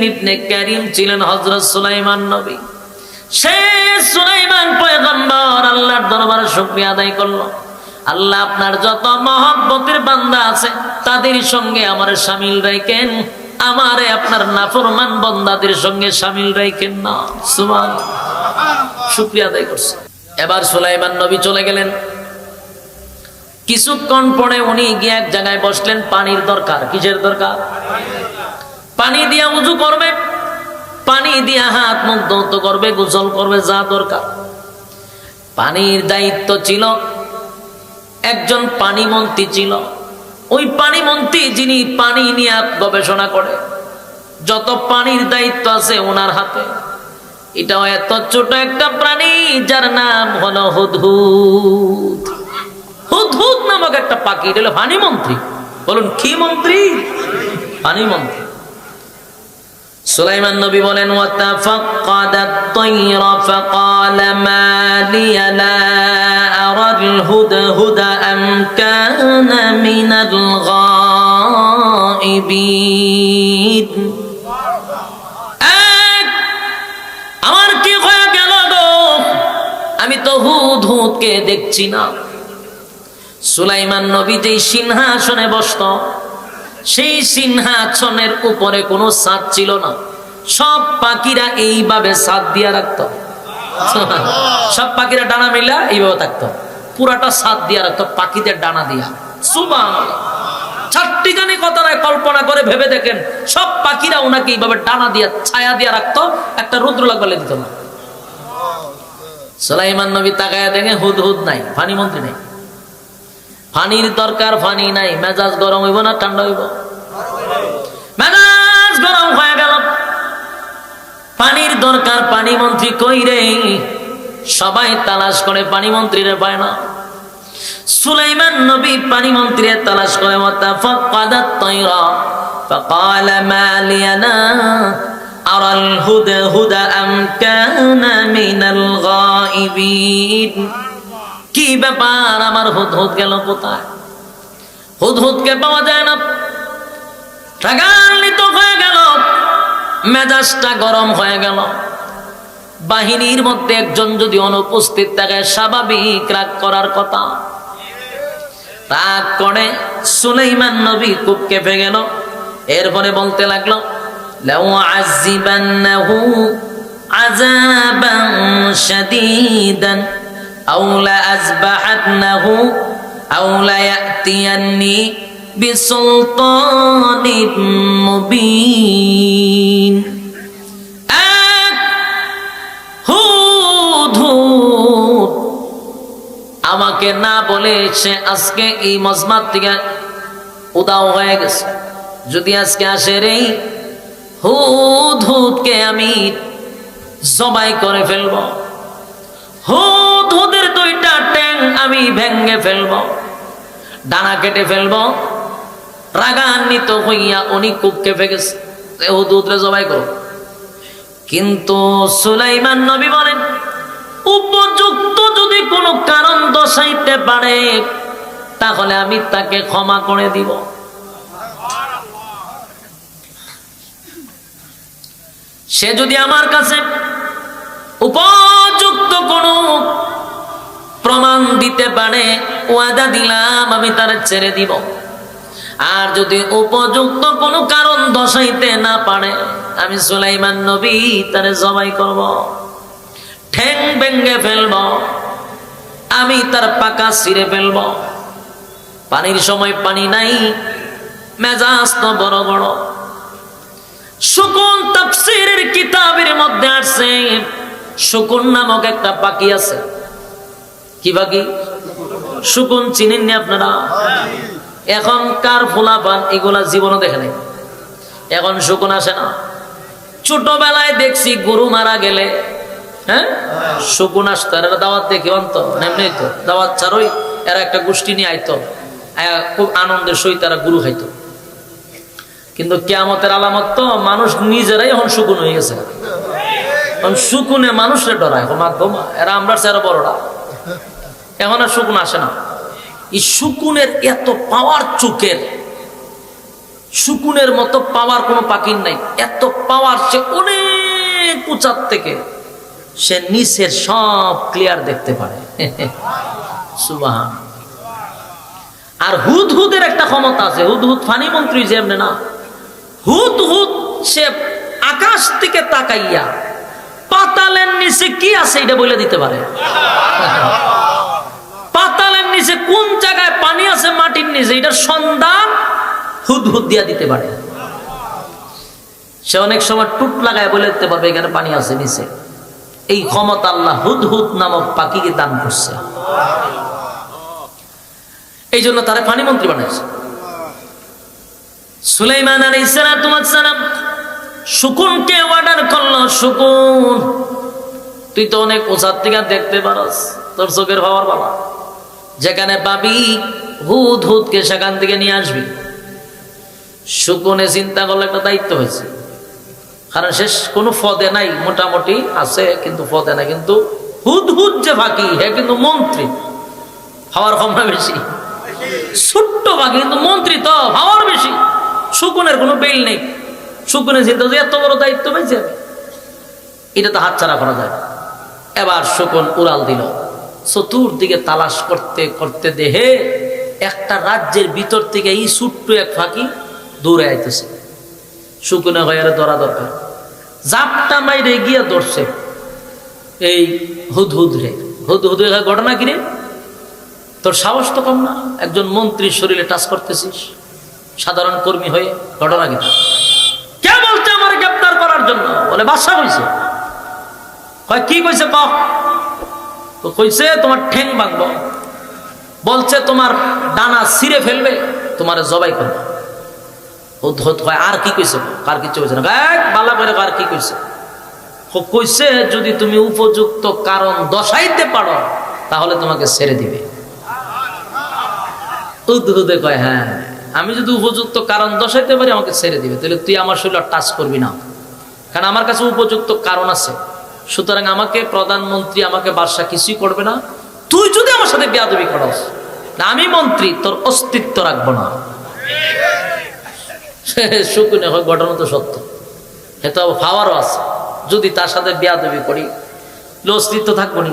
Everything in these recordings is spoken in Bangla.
ইবনে কারিম ছিলেন হযরত সুলাইমান নবী। সেই সুলাইমান পয়গম্বর আল্লাহর দরবারে শুকরিয়া আদায় করলো, আল্লাহ আপনার যত মহব্বতের বান্দা আছে তাদের সঙ্গে আমারে শামিল রাখেন, আমারে আপনার নাফরমান বান্দাদের সঙ্গে শামিল রাখেন না। সুবহানাল্লাহ, শুকরিয়া আদায় করছে। এবার সুলাইমান নবী চলে গেলেন। কিছুক্ষণ পরে উনি গিয়ে এক জায়গায় বসলেন, পানির দরকার। কিসের দরকার? পানি দিয়া উযু করবে, পানি দিয়া হাত মুখ ধৌত করবে, গোসল করবে, যা দরকার। পানির দায়িত্ব ছিল, একজন পানি মন্ত্রী ছিল। ওই পানি মন্ত্রী যিনি পানি নিয়ে গবেষণা করে, যত পানির দায়িত্ব আছে ওনার হাতে। এটাও এত ছোট একটা প্রাণী যার নাম হলো হুদহুদ। হুদহুদ নামক একটা পাখি, এটা হলো পানি মন্ত্রী। বলুন কি মন্ত্রী? পানি মন্ত্রী। সুলাইমান নবী বলেন, ওয়াতাফাক্কাদাত তায়রা ফাকালা মা লিয়া লা আরাল হুদহুদা আম কানা মিনাল গায়িবিন। আমার কি হয়ে গেল গো, আমি তো হুদহুদকে দেখছি না। সুলাইমান নবী যেই সিংহাসনে বসত, সেই সিংহাসনের উপরে কোনো ছাদ ছিল না। সব পাখিরা এইভাবে ছাদ দিয়া রাখতো। সব পাখিরা ডানা মিলা এইভাবে থাকতো, পুরাটা ছাদ দিয়া রাখতো পাখিদের ডানা দিয়া। সুবহানাল্লাহ, চারটি গানে কথা নয়, কল্পনা করে ভেবে দেখেন, সব পাখিরা ওনাকে এইভাবে ডানা দিয়া ছায়া দিয়া রাখতো, একটা রৌদ্র লাগলে দিত না। সুলাইমান নবী তাকায়া দেখে হুদহুদ নাই, পানি মন্ত্রী নাই। পানির দরকার, পানি নাই। মেজাজ গরম হইব না ঠান্ডা হইব? মেজাজ গরম হয়ে গেল। পানির দরকার, পানি মন্ত্রী কই রে? সবাই তালাশ করে, পানি মন্ত্রীরে পায় না। সুলাইমান নবী পানি মন্ত্রীরে তালাশ করে। ওয়াতাফাক্কাদাত তায়রা ফাকালা মা লিয়া লা আরাল হুদহুদা আম কানা মিনাল গায়িবিন। কি ব্যাপার, আমার হুদহুদ গেল কোথায়? হুদহুদকে পাওয়া যায় না। রাগান্বিত হয়ে গেল, মেজাজটা গরম হয়ে গেল। বাহিনীর মধ্যে একজন যদি অনুপস্থিত থাকে, স্বাভাবিক রাগ করার কথা। রাগ করে সুলাইমান নবী খুব কেঁপে গেল। এরপরে বলতে লাগলো, লাউ আযিবান্নাহু আযাবান শাদীদান আও লাআযবাহান্নাহু আও লায়াতিয়ান্নি বিসুলতানিন মুবিন। হুদহুদ আমাকে না বলে সে আজকে এই মজমাত থেকে উদাও হয়ে গেছে। যদি আজকে আসে রে, হুদহুদকে আমি জবাই করে ফেলব। হুদহুদের দুইটা ট্যাং আমি ভেঙে ফেলব, ডানা কেটে ফেলব। রাগান্বিত হইয়া উনি খুব কেঁপে গেছে, হুদহুদরে জবাই করো। কিন্তু সুলাইমান নবী বলেন, উপযুক্ত যদি কোনো কারণ দর্শাইতে পারে তাহলে আমি তাকে ক্ষমা করে দিব। সে যদি আমার কাছে উপযুক্ত কোনো প্রমাণ দিতে পারে, ওয়াদা দিলাম আমি তার ছেড়ে দিব। আর যদি উপযুক্ত কোনো কারণ দর্শাইতে না পারে, আমি সুলাইমান নবী তারে জবাই করব, ঠ্যাং ভেঙে ফেলব, আমি তার পাকা ছিঁড়ে ফেলব। পানির সময় পানি নাই, মেজাজ তো বড় বড়। শুকুন তাফসীরের কিতাবের মধ্যে আসছে, শুকুন নামক একটা পাখি আছে। কি পাখি? শুকুন চিনেন নি আপনারা? এখনকার ফুলাপান এগুলা জীবনও দেখে নাই। এখন শুকুন আসে না। ছোটবেলায় দেখছি গরু মারা গেলে, হ্যাঁ, শুকুন আসতো। এরা দাওয়াত দেখে অন্ত এমনি তো দাওয়াত ছাড়ই এরা একটা গোষ্ঠী নিয়ে আইতো, খুব আনন্দের সহিত তারা গরু খাইতো। কিন্তু কিয়ামতের আলামত তো মানুষ নিজেরাই এখন শুকুন হয়ে গেছে। এখন শুকুনে মানুষের ডরায়, এরা আমরা আরো বড়রা। এখন আর শুকুন আসে না। এই শুকুনের এত পাওয়ার চোখের, শুকুনের মতো পাওয়ার কোনো পাখির নাই। এত পাওয়ার সে অনেক উঁচার থেকে সে নিচের সব ক্লিয়ার দেখতে পারে। সুবহান। আর হুদহুদের একটা ক্ষমতা আছে। হুদহুদ ফানি মন্ত্রী যে এমনি না, হুদহুদ সে আকাশ থেকে তাকাইয়া পাতালের নিচে কি আছে এটা বলে দিতে পারে। পাতালের নিচে কোন জায়গায় পানি আছে মাটির নিচে এটার সন্ধান হুদহুদ দিয়া দিতে পারে। সে অনেক সময় টুট লাগায় বলে দিতে পারবে এখানে পানি আছে নিচে। এই ক্ষমতা আল্লাহ হুদহুদ নামক পাখিকে দান করছে। এই জন্য তারা পানি মন্ত্রী বানাইছে। সুলাইমান আলাইহিস সালাম শকুনকে অর্ডার করলো, শকুন তুই তো অনেক উঁচার থেকে দেখতে পারস, তোর চোখের পাওয়ার বাবা, যেখানে পাবি হুদহুদকে সেখান থেকে নিয়ে আসবি। শকুনে চিন্তা করলে একটা দায়িত্ব হয়েছে, কারণ শেষ কোনো পদে নাই, মোটামুটি আছে কিন্তু পদে নাই। কিন্তু হুদহুদ যে পাখি হে কিন্তু মন্ত্রী, হওয়ার ক্ষমতা বেশি। ছোট্ট পাখি কিন্তু মন্ত্রী তো হওয়ার বেশি। শকুনের কোনো বেল নেই। শকুনের চিন্তা যে এত বড় দায়িত্ব পেয়েছে এটা তো হাতছাড়া করা যায়। এবার শকুন উড়াল দিল, চতুর্দিকে তালাশ করতে করতে দেহে একটা রাজ্যের ভিতর থেকে এই ছোট্ট এক পাখি দৌড়ে আইতেছে। শকুনে হয়ে ধরা দরকার, জাপটা মাইরে গিয়ে ধরছে এই হুদহুদ রে। হুদহুদ ঘটনা কিরে, তোর সাহস তো কম না, একজন মন্ত্রীর শরীরে টাচ করতেছিস সাধারণ কর্মী হয়ে, ঘটনা কি? কে বলছে আমার গ্রেফতার করার জন্য? বলে বাদশা কইছে। কয় কি কইছে? তো কইছে তোমার ঠ্যাং ভাঙবো, বলছে তোমার ডানা ছিঁড়ে ফেলবে, তোমার জবাই করবে। হুদহুদ কয় আর কি কইছে? কার কিছু কইছে না, বালা করে আর কি কইছে? কইছে যদি তুমি উপযুক্ত কারণ দশাইতে পারো তাহলে তোমাকে ছেড়ে দিবে। হুদহুদে কয় হ্যাঁ, আমি যদি উপযুক্ত কারণ দশাইতে পারি আমাকে ছেড়ে দিবে। তাহলে তুই আমার শরীর টাচ করবি না, কারণ আমার কাছে উপযুক্ত কারণ আছে। সুতরাং আমাকে প্রধানমন্ত্রী, আমাকে বাদশা কিছুই করবে না। তুই যদি আমার সাথে বেয়াদবি করস, আমি মন্ত্রী তোর অস্তিত্ব রাখবো না। শুকুনে হয় ঘটনা তো সত্য, এটা পাওয়ারও আছে। যদি তার সাথে বেয়াদবি করি অস্তিত্ব থাকবো না।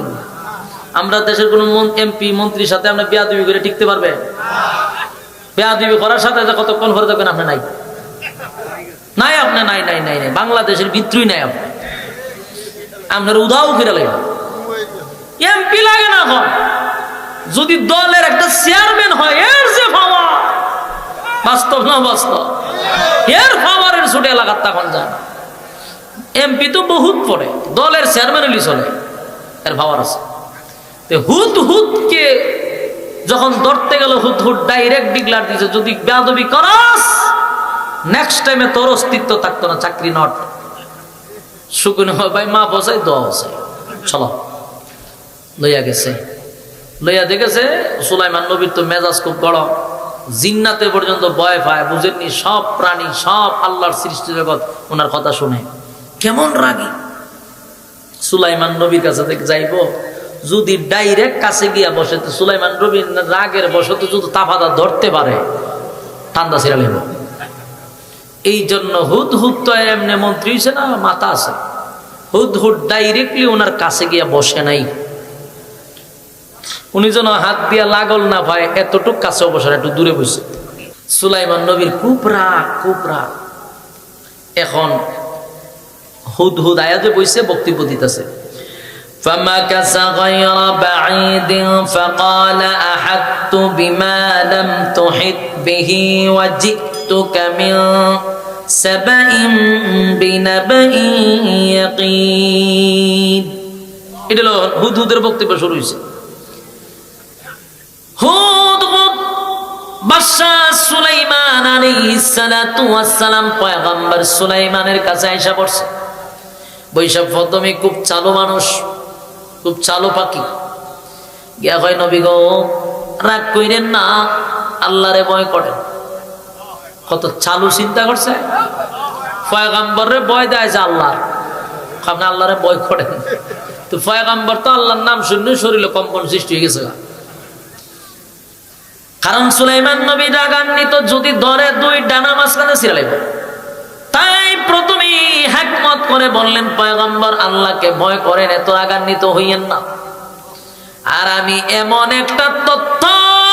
আমরা দেশের কোন এমপি মন্ত্রীর সাথে আমরা বেয়াদবি করে টিকতে পারবে? বেয়াদবি করার সাথে কতক্ষণ ভরে থাকবেন আপনি? নাই নাই আপনি নাই নাই নাই নাই বাংলাদেশের ভিতরই নাই। আপনি আপনার উদাও ফিরে লাগে এমপি লাগে না। এখন যদি দলের একটা চেয়ারম্যান হয়, এর যে পাওয়া, বাস্তব না বাস্তব, এর পাওয়ারের ছুটে এলাকার তখন যায় না। এমপি তো বহুত পরে, দলের চেয়ারম্যান হলি চলে, এর পাওয়ার আছে। হুদহুদকে যখন ধরতে গেল, হুদহুদ ডাইরেক্ট ডিক্লার দিয়েছে যদি বেয়াদবি করাস নেক্সট টাইমে তোর অস্তিত্ব থাকতো না, চাকরি নট। শুকুন ভাই মা বসাই দোয়া বসাই চলো লইয়া গেছে। লইয়া দেখেছে সুলাইমান নবীর তো মেজাজ খুব গরম, জিন্নাতে পর্যন্ত ভয় পায়। বুঝেননি, সব প্রাণী, সব আল্লাহর সৃষ্টি জগৎ ওনার কথা শুনে কেমন রাগী। সুলাইমান নবীর কাছে যাইব, যদি ডাইরেক্ট কাছে গিয়া বসে তো সুলাইমান নবীর রাগের বসতে যদি তাফাদা ধরতে পারে ঠান্ডা ছিড়া লেব। এই জন্য হুদহুদ তো এমনি মন্ত্রী হয়েছে না, মাথা আছে। হুদহুদ ডাইরেক্টলি ওনার কাছে গিয়া বসে নাই। উনি যেন হাত দিয়া লাগল না ভাই, এতটুক কাছে বসে, একটু দূরে বসে। সুলাইমান নবীর খুব রাগ, খুব রাগ। এখন হুদহুদ আয়াতে বসে বক্তব্য দিতেছে। فمكث غير بعيد فقال أحطت بما لم تحط به وجئتك من سبأ بنبأ يقين। এটা হলো হুদহুদের বক্তব্য শুরু হয়েছে। হুদহুদ বাদশাহ সুলাইমান আলাইহিস সালাতু ওয়াস সালাম পয়গম্বর সুলাইমানের কাছে আইসা পড়ছে। বৈশাখ প্রথমে খুব চালু মানুষ, খুব চালু পাখি। গিয়া হয় নবী গো রাগ কইরেন না, আল্লাহরে ভয় করেন। কত চালু চিন্তা করছে, পয়গম্বরে ভয় দেয় যে আল্লাহ, আপনি আল্লাহরে ভয় করেন। তো পয়গম্বর তো আল্লাহর নাম শুনলে শরীরে কম্পন সৃষ্টি হয়ে গেছে। কারণ সুলাইমান নবী রাগান্বিত, যদি ধরে দুই ডানা মাঝখানে ছিঁড়ে লাগবে। তাই প্রথমেই হিকমত করে বললেন, পয়গম্বর আল্লাহকে ভয় করেন, এত রাগান্বিত হইয়েন না। আর আমি এমন একটা তথ্য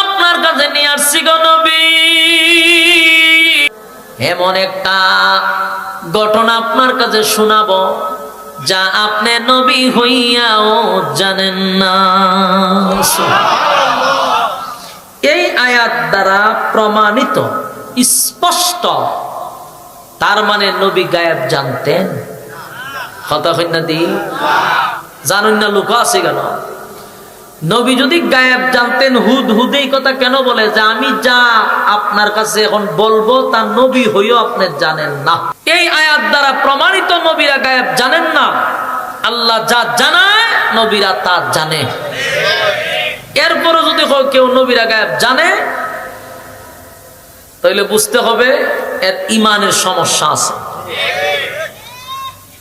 আপনার কাছে নিয়ে আসছি গো নবী, এমন একটা ঘটনা আপনার কাছে শোনাবো যা আপনি নবী হইয়াও জানেন না। এই আয়াত দ্বারা প্রমাণিত স্পষ্ট, তার মানে নবী গায়েব জানতেন। কথা কই না দি জানুন না, লোক আছে কেন? নবী যদি গায়েব জানতেন, হুদহুদেই কথা কেন বলে যে আমি যা আপনার কাছে এখন বলবো তা নবী হইও আপনি জানেন না? এই আয়াত দ্বারা প্রমাণিত নবীরা গায়েব জানেন না। আল্লাহ যা জানায় নবীরা তা জানে। এরপরও যদি কেউ নবীরা গায়েব জানে, তাহলে বুঝতে হবে এর ইমানের সমস্যা আছে।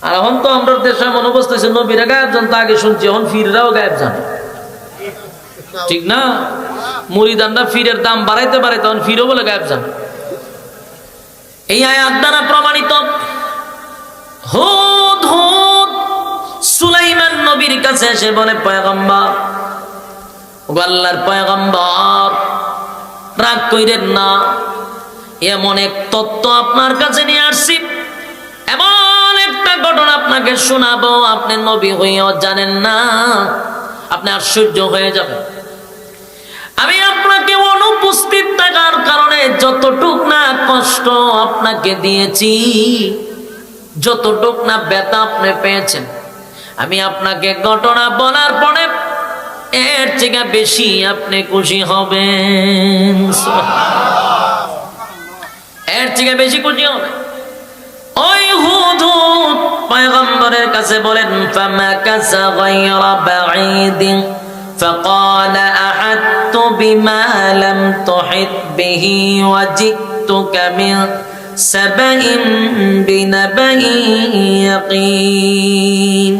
আর এখন তো আমরা দেশে এমন অবস্থা হয়েছে, নবীরা গায়েব জানতো আগে শুনছি, এখন ফিররাও গায়েব জানে, ঠিক না? মুরিদানরা ফিরের দাম বাড়াইতে পারে, তখন ফিরও বলে গায়েব জানে। এই আয়াত দ্বারা প্রমাণিত। হুদহুদ সুলাইমান নবীর কাছে এসে বলে, পয়গম্বর, আল্লাহর পয়গম্বর, রাগ কইরেন না, এমন এক তত্ত্ব আপনার কাছে নিয়ে আসছি, এমন একটা ঘটনা আপনাকে শোনাবো, আপনি নবী হইয়াও জানেন না, আপনি আশ্চর্য হয়ে যাবেন। আমি আপনাকে অনুপস্থিত থাকার কারণে যতটুক না কষ্ট আপনাকে দিয়েছি, যতটুক না ব্যথা আপনি পেয়েছেন, আমি আপনাকে ঘটনা বলার পরে এর থেকে বেশি আপনি খুশি হবেন, এর থেকে বেশি খুশি হবেন। ওই হুদহুদ পয়গম্বরের কাছে বলেন, ফামাকাসা গায়রা বাঈদিন فقال أحطت بما لم تحط به وجئتك من سبأ بنبأ يقين।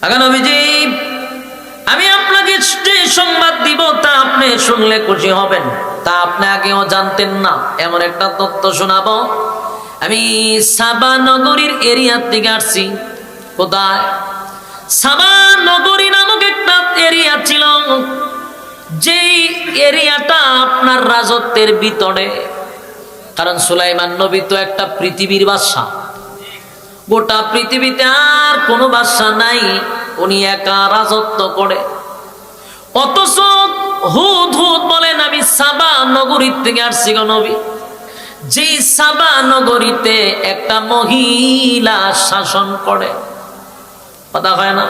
আগে নবীজি, আমি আপনাকে যে সংবাদ দিব তা আপনি শুনলে খুশি হবেন, তা আপনি আগেও জানতেন না, এমন একটা তথ্য শোনাবো। আমি সাবা নগরীর এরিয়া থেকে আসছি। কোথায়? সাবা নগরী নামক একটা এরিয়া ছিল, যেই এরিয়াটা আপনার রাজত্বের ভিতরে। কারণ সুলাইমান নবী তো একটা পৃথিবীর বাদশা, গোটা পৃথিবীতে আর কোনো বাদশা নাই, উনি একা রাজত্ব করে। অথচ হুদহুদ বলেন, আমি সাবা নগরীর থেকে আসছি গো নবী, যেই সাবা নগরীতে একটা মহিলা শাসন করে। কথা হয় না?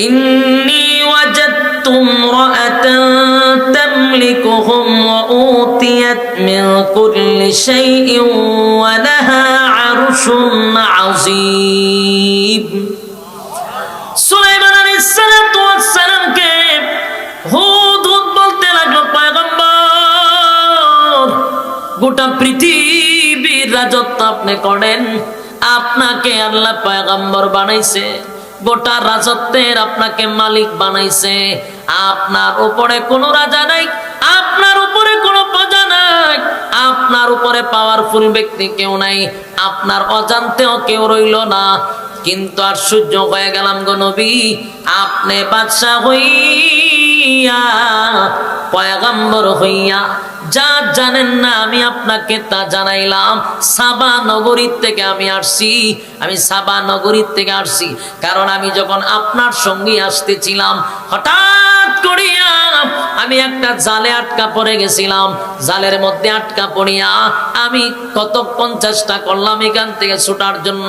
ইন্নী ওয়াজাদতু ইমরাআতান তামলিকুহুম ওয়া উতিয়াত মিন কুল্লি শাইইন ওয়া লাহা আরশুন আযীম। সুলাইমান আলাইহিস সালাতু ওয়াস সালামকে হুদহুদ বলতে লাগলো, পয়গম্বর, গোটা পৃথিবীর রাজত্ব আপনি করেন, আপনাকে আল্লাহ পয়গম্বর বানাইছে, গোটা রাজত্বের আপনাকে মালিক বানাইছে। আপনার উপরে কোনো রাজা নাই, আপনার উপরে কোনো প্রজা নাই, আপনার উপরে পাওয়ারফুল ব্যক্তি কেউ নাই, আপনার অজান্তেও কেউ রইল না। কিন্তু আশ্চর্য হয়ে গেলাম গো নবী, আপনি বাদশা হইয়া, পয়গম্বর হইয়া যা জানেন না আমি আপনাকে তা জানাইলাম। সাবা নগরীর থেকে আমি আসছি, আমি সাবা নগরীর থেকে আসছি, কারণ আমি যখন আপনার সঙ্গে আসতেছিলাম, হঠাৎ করিয়া আমি একটা জালে আটকা পড়ে গেছিলাম। জালের মধ্যে আটকা পড়িয়া আমি কতক্ষণ চেষ্টা করলাম এখান থেকে ছুটার জন্য,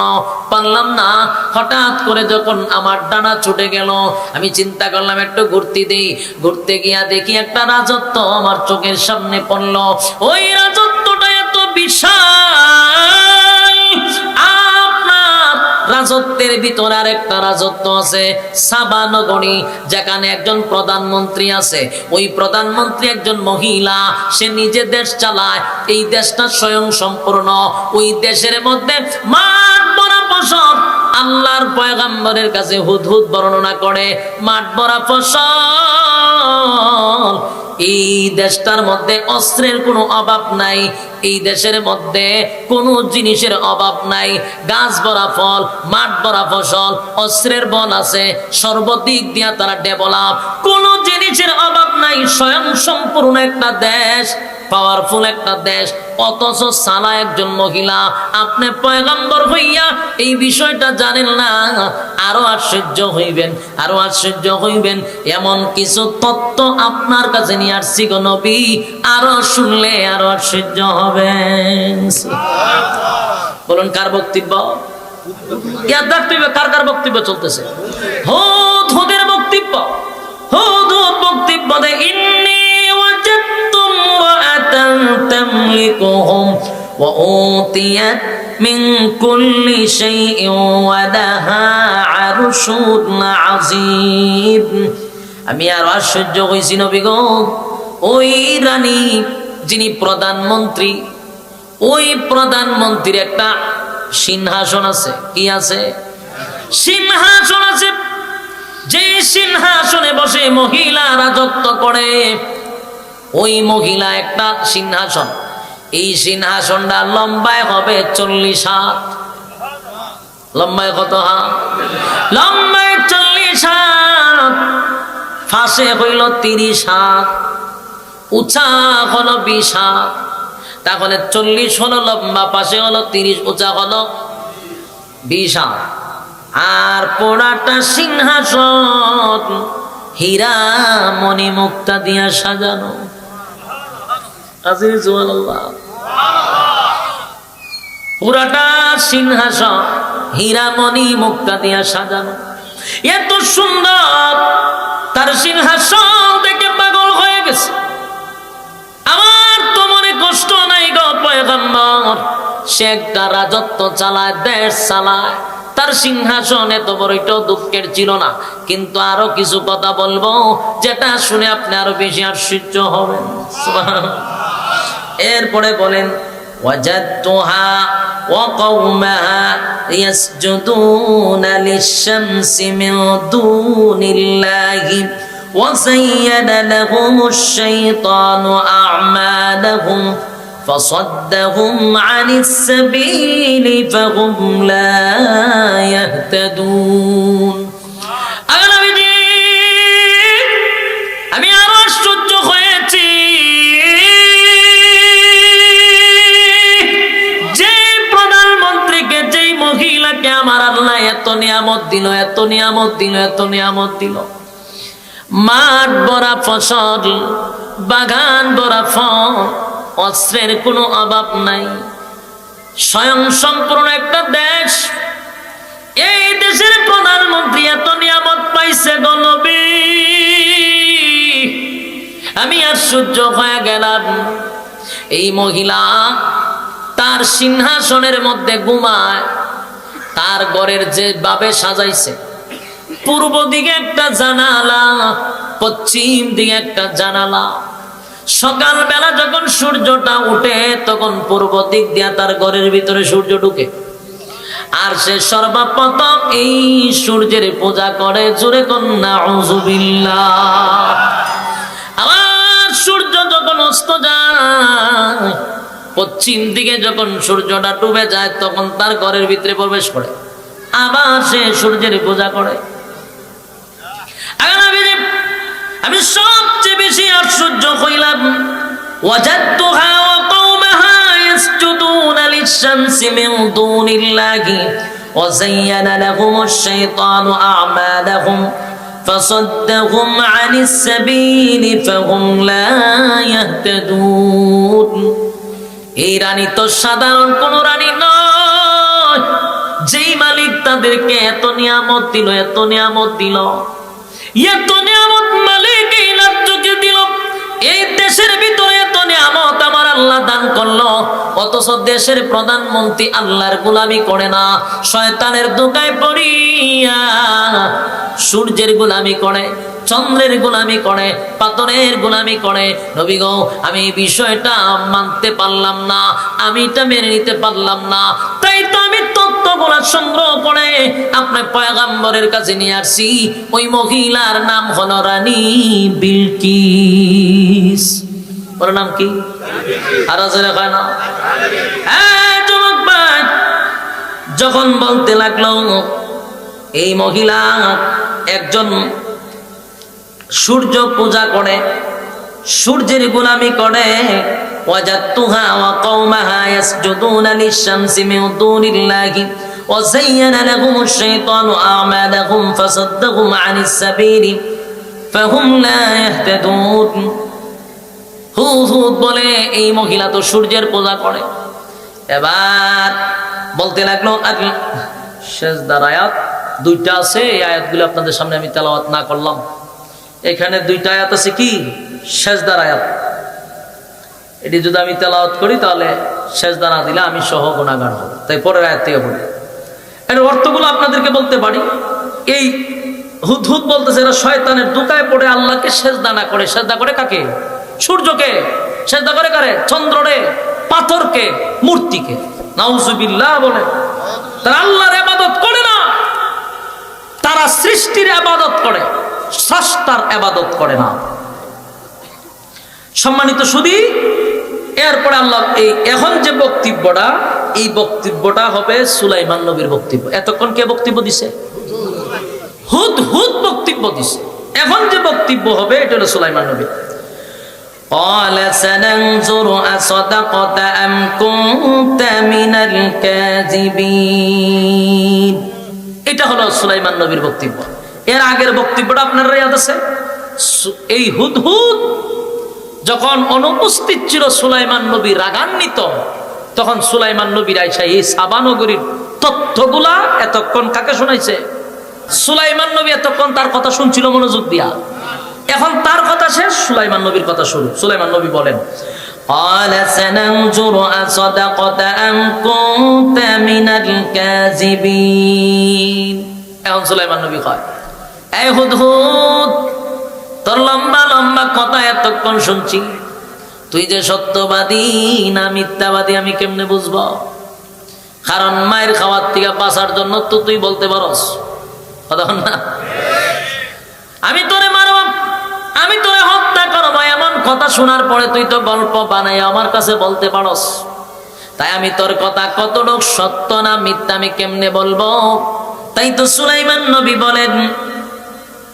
পারলাম না। হঠাৎ করে যখন আমার ডানা ছুটে গেল, আমি চিন্তা করলাম একটু ঘুরতে দেই। ঘুরতে গিয়া দেখি একটা রাজত্ব আমার চোখের সামনে পড়ল। ওই রাজত্বটা এত বিশাল, আপনার রাজত্বের ভিতরে আর একটা রাজত্ব আছে, সাবা নগরী, যেখানে একজন প্রধানমন্ত্রী আছে। ওই প্রধানমন্ত্রী একজন মহিলা, সে নিজে দেশ চালায়, এই দেশটা স্বয়ং সম্পূর্ণ। ওই দেশের মধ্যে মাঠ ভরা ফসল, আল্লাহর পয়গম্বরের কাছে হুদহুদ বর্ণনা করে, মাঠ ভরা ফসল। এই দেশটার মধ্যে অস্ত্রের কোনো অভাব নাই, এই দেশের মধ্যে কোনো জিনিসের অভাব নাই, গাছ ভরা ফল, মাঠ ভরা ফসল, অস্ত্রের বল আছে, সর্বদিক দিয়া তারা ডেভেলপ, কোনো জিনিসের অভাব নাই, স্বয়ং সম্পূর্ণ একটা দেশ, পাওয়ারফুল একটা দেশ। অথচ সালা একজন মহিলা, আপনি পয়গম্বর হইয়া এই বিষয়টা জানেন না। আরো আশ্চর্য হইবেন, আরো আশ্চর্য হইবেন, এমন কিছু তত্ত্ব আপনার কাছে নিয়ে আসছি গো নবী, আরো শুনলে আরো আশ্চর্য হবেন। বলুন কার বক্তব্য? কার কার বক্তব্য চলতেছে? হুদের বক্তব্য। হুদ বক্তব্য দেয়, ইন্নী ওয়াজাদতু ইমরাআতান তামলিকুহুম ওয়া উতিয়াত মিন কুল্লি শাইইন ওয়া লাহা আরশুন আযীম। আমি আর আশ্চর্য হইছি নবী গো, ওই রানী যিনি প্রধানমন্ত্রী, ওই প্রধানমন্ত্রীর একটা সিংহাসন আছে। কি আছে? সিংহাসন আছে। যে সিংহাসনে বসে মহিলা রাজত্ব করে, ওই মহিলা একটা সিংহাসন, এই সিংহাসনটা লম্বায় হবে 40 হাত। লম্বায় কত হাত? লম্বায় 40 হাত, ফাঁসে হইল 30 হাত, উঁচা হলো 20 হাত। তাহলে 40 হলো লম্বা, পাশে হলো 30, উঁচা হলো 20 হাত। আর পোড়াটা সিংহাসন হীরা মণি মুক্তা দিয়া সাজানো। পুরাটা সিংহাসন হীরা মণি মুক্তা দিয়া সাজানো, এত সুন্দর। তার সিংহাসন দেখে পাগল হয়ে গেছে। আমার তো মনে কষ্ট নাই গো পয়গম্বর, সে একটা রাজত্ব চালায়, দেশ চালায়, তার সিংহাসন এত বড়, এটাও দুঃখের ছিল না। কিন্তু আরো কিছু কথা বলবো, যেটা শুনে আপনি আরো বেশি আশ্চর্য হবেন। এরপরে বলেন, ওয়াজাদতুহা ওয়া কওমাহা ইয়াসজুদুনা লিশ-শামসি মিন দুনিল্লাহি ওয়া যায়্যানা লাহুমুশ শাইতানু আ'মালাহুম فصدهم عن السبيل فهم لا يهتدون। আমি আরো আশ্চর্য হয়েছি, যে প্রধানমন্ত্রীকে, যেই মহিলাকে আমার আল্লাহ এত নিয়ামত দিল, এত নিয়ামত দিল, এত নিয়ামত দিল, মাঠ ভরা ফসল, বাগান ভরা ফল, অস্ত্রের কোনো অভাব নাই, স্বয়ং সম্পূর্ণ একটা দেশ, এই দেশের প্রধানমন্ত্রী এত নিয়ামত পাইছে গো নবী। আমি আশ্চর্য হয়ে গেলাম। এই মহিলা তার সিংহাসনের মধ্যে ঘুমায়, তার ঘরের যে ভাবে সাজাইছে, পূর্ব দিকে একটা জানালা, পশ্চিম দিকে একটা জানালা। সকালবেলা যখন সূর্যটা উঠে, তখন পূর্ব দিক দিয়া তার ঘরের ভিতরে সূর্য ঢুকে, আর সে সর্বপ্রথম এই সূর্যের পূজা করে। জোরে কন্যা নাউযুবিল্লাহ। আবার সূর্য যখন অস্ত যায়, পশ্চিম দিকে যখন সূর্যটা ডুবে যায়, তখন তার ঘরের ভিতরে প্রবেশ করে, আবার সে সূর্যের পূজা করে। আমি সবচেয়ে বেশি আশ্চর্য হইলাম, ওয়াজাদতুহা ওয়া কওমাহা ইয়াসজুদুনা লিশ-শামসি মিন দুনিল্লাহি ওয়া যায়্যানা লাহুমুশ শাইতানু আ'মালাহুম ফাসাদ্দাহুম আনিস সাবিলি ফাহুম লা ইয়াহতাদুন। এই রানী তো সাধারণ কোন রানী নয়, যেই মালিক তাদেরকে এত নিয়ামত দিল, এত নিয়ামত দিল, এত নিয়ামত মালিক এই রাজ্যকে দিল, এই দেশের ভিতরে এত নিয়ামত আমার আল্লাহ দান করলো, অথচ দেশের প্রধানমন্ত্রী আল্লাহর গোলামি করে না, শয়তানের দোকায় পড়িয়া সূর্যের গোলামি করে, চন্দ্রের গোলামি করে, পাথরের গোলামি করে। নবী গো, আমি এই বিষয়টা মানতে পারলাম না, আমি এটা মেনে নিতে পারলাম না, তাই তো আমি তত্ত্ব অর্থগুলা সংগ্রহ করে আপনি পয়গম্বরের কাছে নিয়ে আসছি। ওই মহিলার নাম হলো রানী বিলকিস। ওর নাম কি? আর জোরে কয় না। যুবক ভাই, যখন বলতে লাগলো এই মহিলা একজন সূর্য পূজা করে, সূর্যের গোলামি করে, ওয়াজাতুহা ওয়া কওমাহা ইয়াসজুদুনা লিশ-শামসি মিন দুনিল্লাহি ওয়া যায়্যানা লাহুমুশ শাইতানু আ'মালাহুম ফাসাদ্দাহুম আনিস সাবিলি ফাহুম লা ইয়াহতাদুন। হুদ বলে এই মহিলা তো সূর্যের পূজা করে। এবার বলতে লাগলো, সেজদার আয়াত দুইটা আছে, এই আয়াতগুলো আপনাদের সামনে আমি তেলাওয়াত না করলাম। এখানে দুইটা আয়াত আছে, কি? সেজদার আয়াত। এটি যদি আমি তেলাওয়াত করি তাহলে সেজদা না দিলে আমি সহ গুনাহগার হব। তাই পরের আয়াত থেকে বলি, এর অর্থগুলো আপনাদেরকে বলতে পারি। এই হুদ বলতেছে এরা শয়তানের দোকায় পড়ে আল্লাহকে সেজদা না করে। সেজদা করে কাকে? সূর্যকে। সেজদা করে কারে? চন্দ্ররে, পাথরকে, মূর্তিকে। নাউজুবিল্লাহ বলে। তারা আল্লাহর ইবাদত করে না, তারা সৃষ্টির ইবাদত করে, স্রষ্টার ইবাদত করে না। সম্মানিত সুধী, এরপরে আল্লাহ এখন যে বক্তব্যটা, এই বক্তব্যটা হবে সুলাইমান নবীর বক্তব্য। এতক্ষণ কে বক্তব্য দিছে? হুদ বক্তব্য দিছে। এখন যে বক্তব্য হবে এটা হলো সুলাইমান নবী। قال سننظر أصدقت أم كنت من الكاذبين। এটা হলো সুলাইমান নবীর বক্তব্য। এর আগের বক্তব্যটা আপনারা ইয়াদ আছে? এই হুদ যখন অনুপস্থিত ছিল সুলাইমান নবী রাগান্বিত, তখন সুলাইমান নবীর আইসা এই সাবা নগরীর তথ্যগুলা এতক্ষণ কাকে শোনাইছে? সুলাইমান নবী এতক্ষণ তার কথা শুনছিল মনোযোগ দিয়া। এখন তার কথা শেষ, সুলাইমান নবীর কথা শুরু। সুলাইমান নবী বলেন, قال سننظر أصدقت أم كنت من الكاذبين। এখন সুলাইমান নবী কয়, এই হুদ তোর লম্বা লম্বা কথা এতক্ষণ শুনছি, তুই যে সত্যবাদী না মিথ্যাবাদী আমি কেমনে বুঝবো? কারণ মায়ের খাওয়ার থেকে বাঁচার জন্য তো তুই বলতে পারস কথা না, আমি তোরে মারব, আমি তোরে হত্যা করবো, এমন কথা শোনার পরে তুই তো গল্প বানাই আমার কাছে বলতে পারস। তাই আমি তোর কথা কতটুকু সত্য না মিথ্যা আমি কেমনে বলবো? তাই তো সুলাইমান নবী বলেন,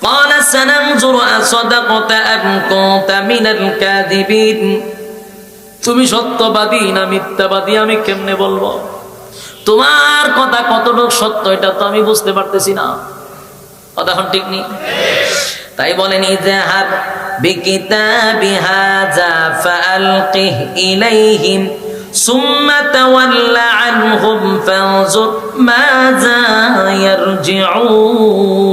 قال سننظر أصدقت أم كنت من الكاذبين। তুমি সত্যবাদী না মিথ্যাবাদী আমি কেমনে বলবো? তোমার কথা কতটুকু সত্য এটা তো আমি বুঝতে পারতেছি না। কথা ঠিক নেই। তাই বলেন, ইযহাব বিকিতাবি হাযা ফাআলকিহ ইলাইহিম সুম্মা তাওয়াল্লা আনহুম ফানজুর মাযা ইয়ারজিউন।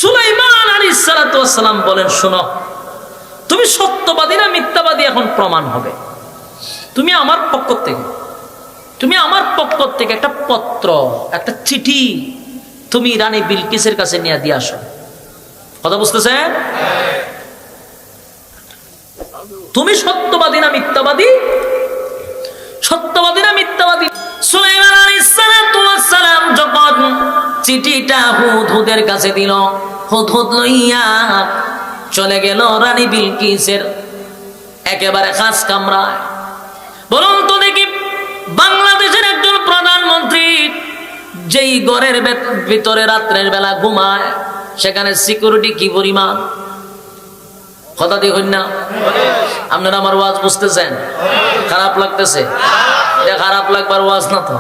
সুলাইমান আলাইহিস সালাতু ওয়াস সালাম বলেন, শোনো, তুমি সত্যবাদী না মিথ্যাবাদী এখন প্রমাণ হবে। তুমি আমার পক্ষ থেকে একটা পত্র, একটা চিঠি তুমি রানী বিলকিসের কাছে নিয়ে দিয়ে আসো। কথা বুঝতেছেন? তুমি সত্যবাদী না মিথ্যাবাদী? সত্যবাদী না মিথ্যাবাদী? সুলাইমান আলাইহিস সালাতু ওয়াস সালাম যখন চিঠিটা হুদের কাছে দিল, হুদ লইয়া চলে গেল রানী বিলকিসের একেবারে খাস কামরায়। বলুন তো দেখি, বাংলাদেশের একজন প্রধানমন্ত্রী যেই ঘরের ভিতরে রাত্রের বেলা ঘুমায়, সেখানে সিকিউরিটি কি পরিমাণ? কথা দেখুন না। আপনারা আমার ওয়াজ বুঝতেছেন? খারাপ লাগতেছে? এটা খারাপ লাগবার ওয়াজ না তো।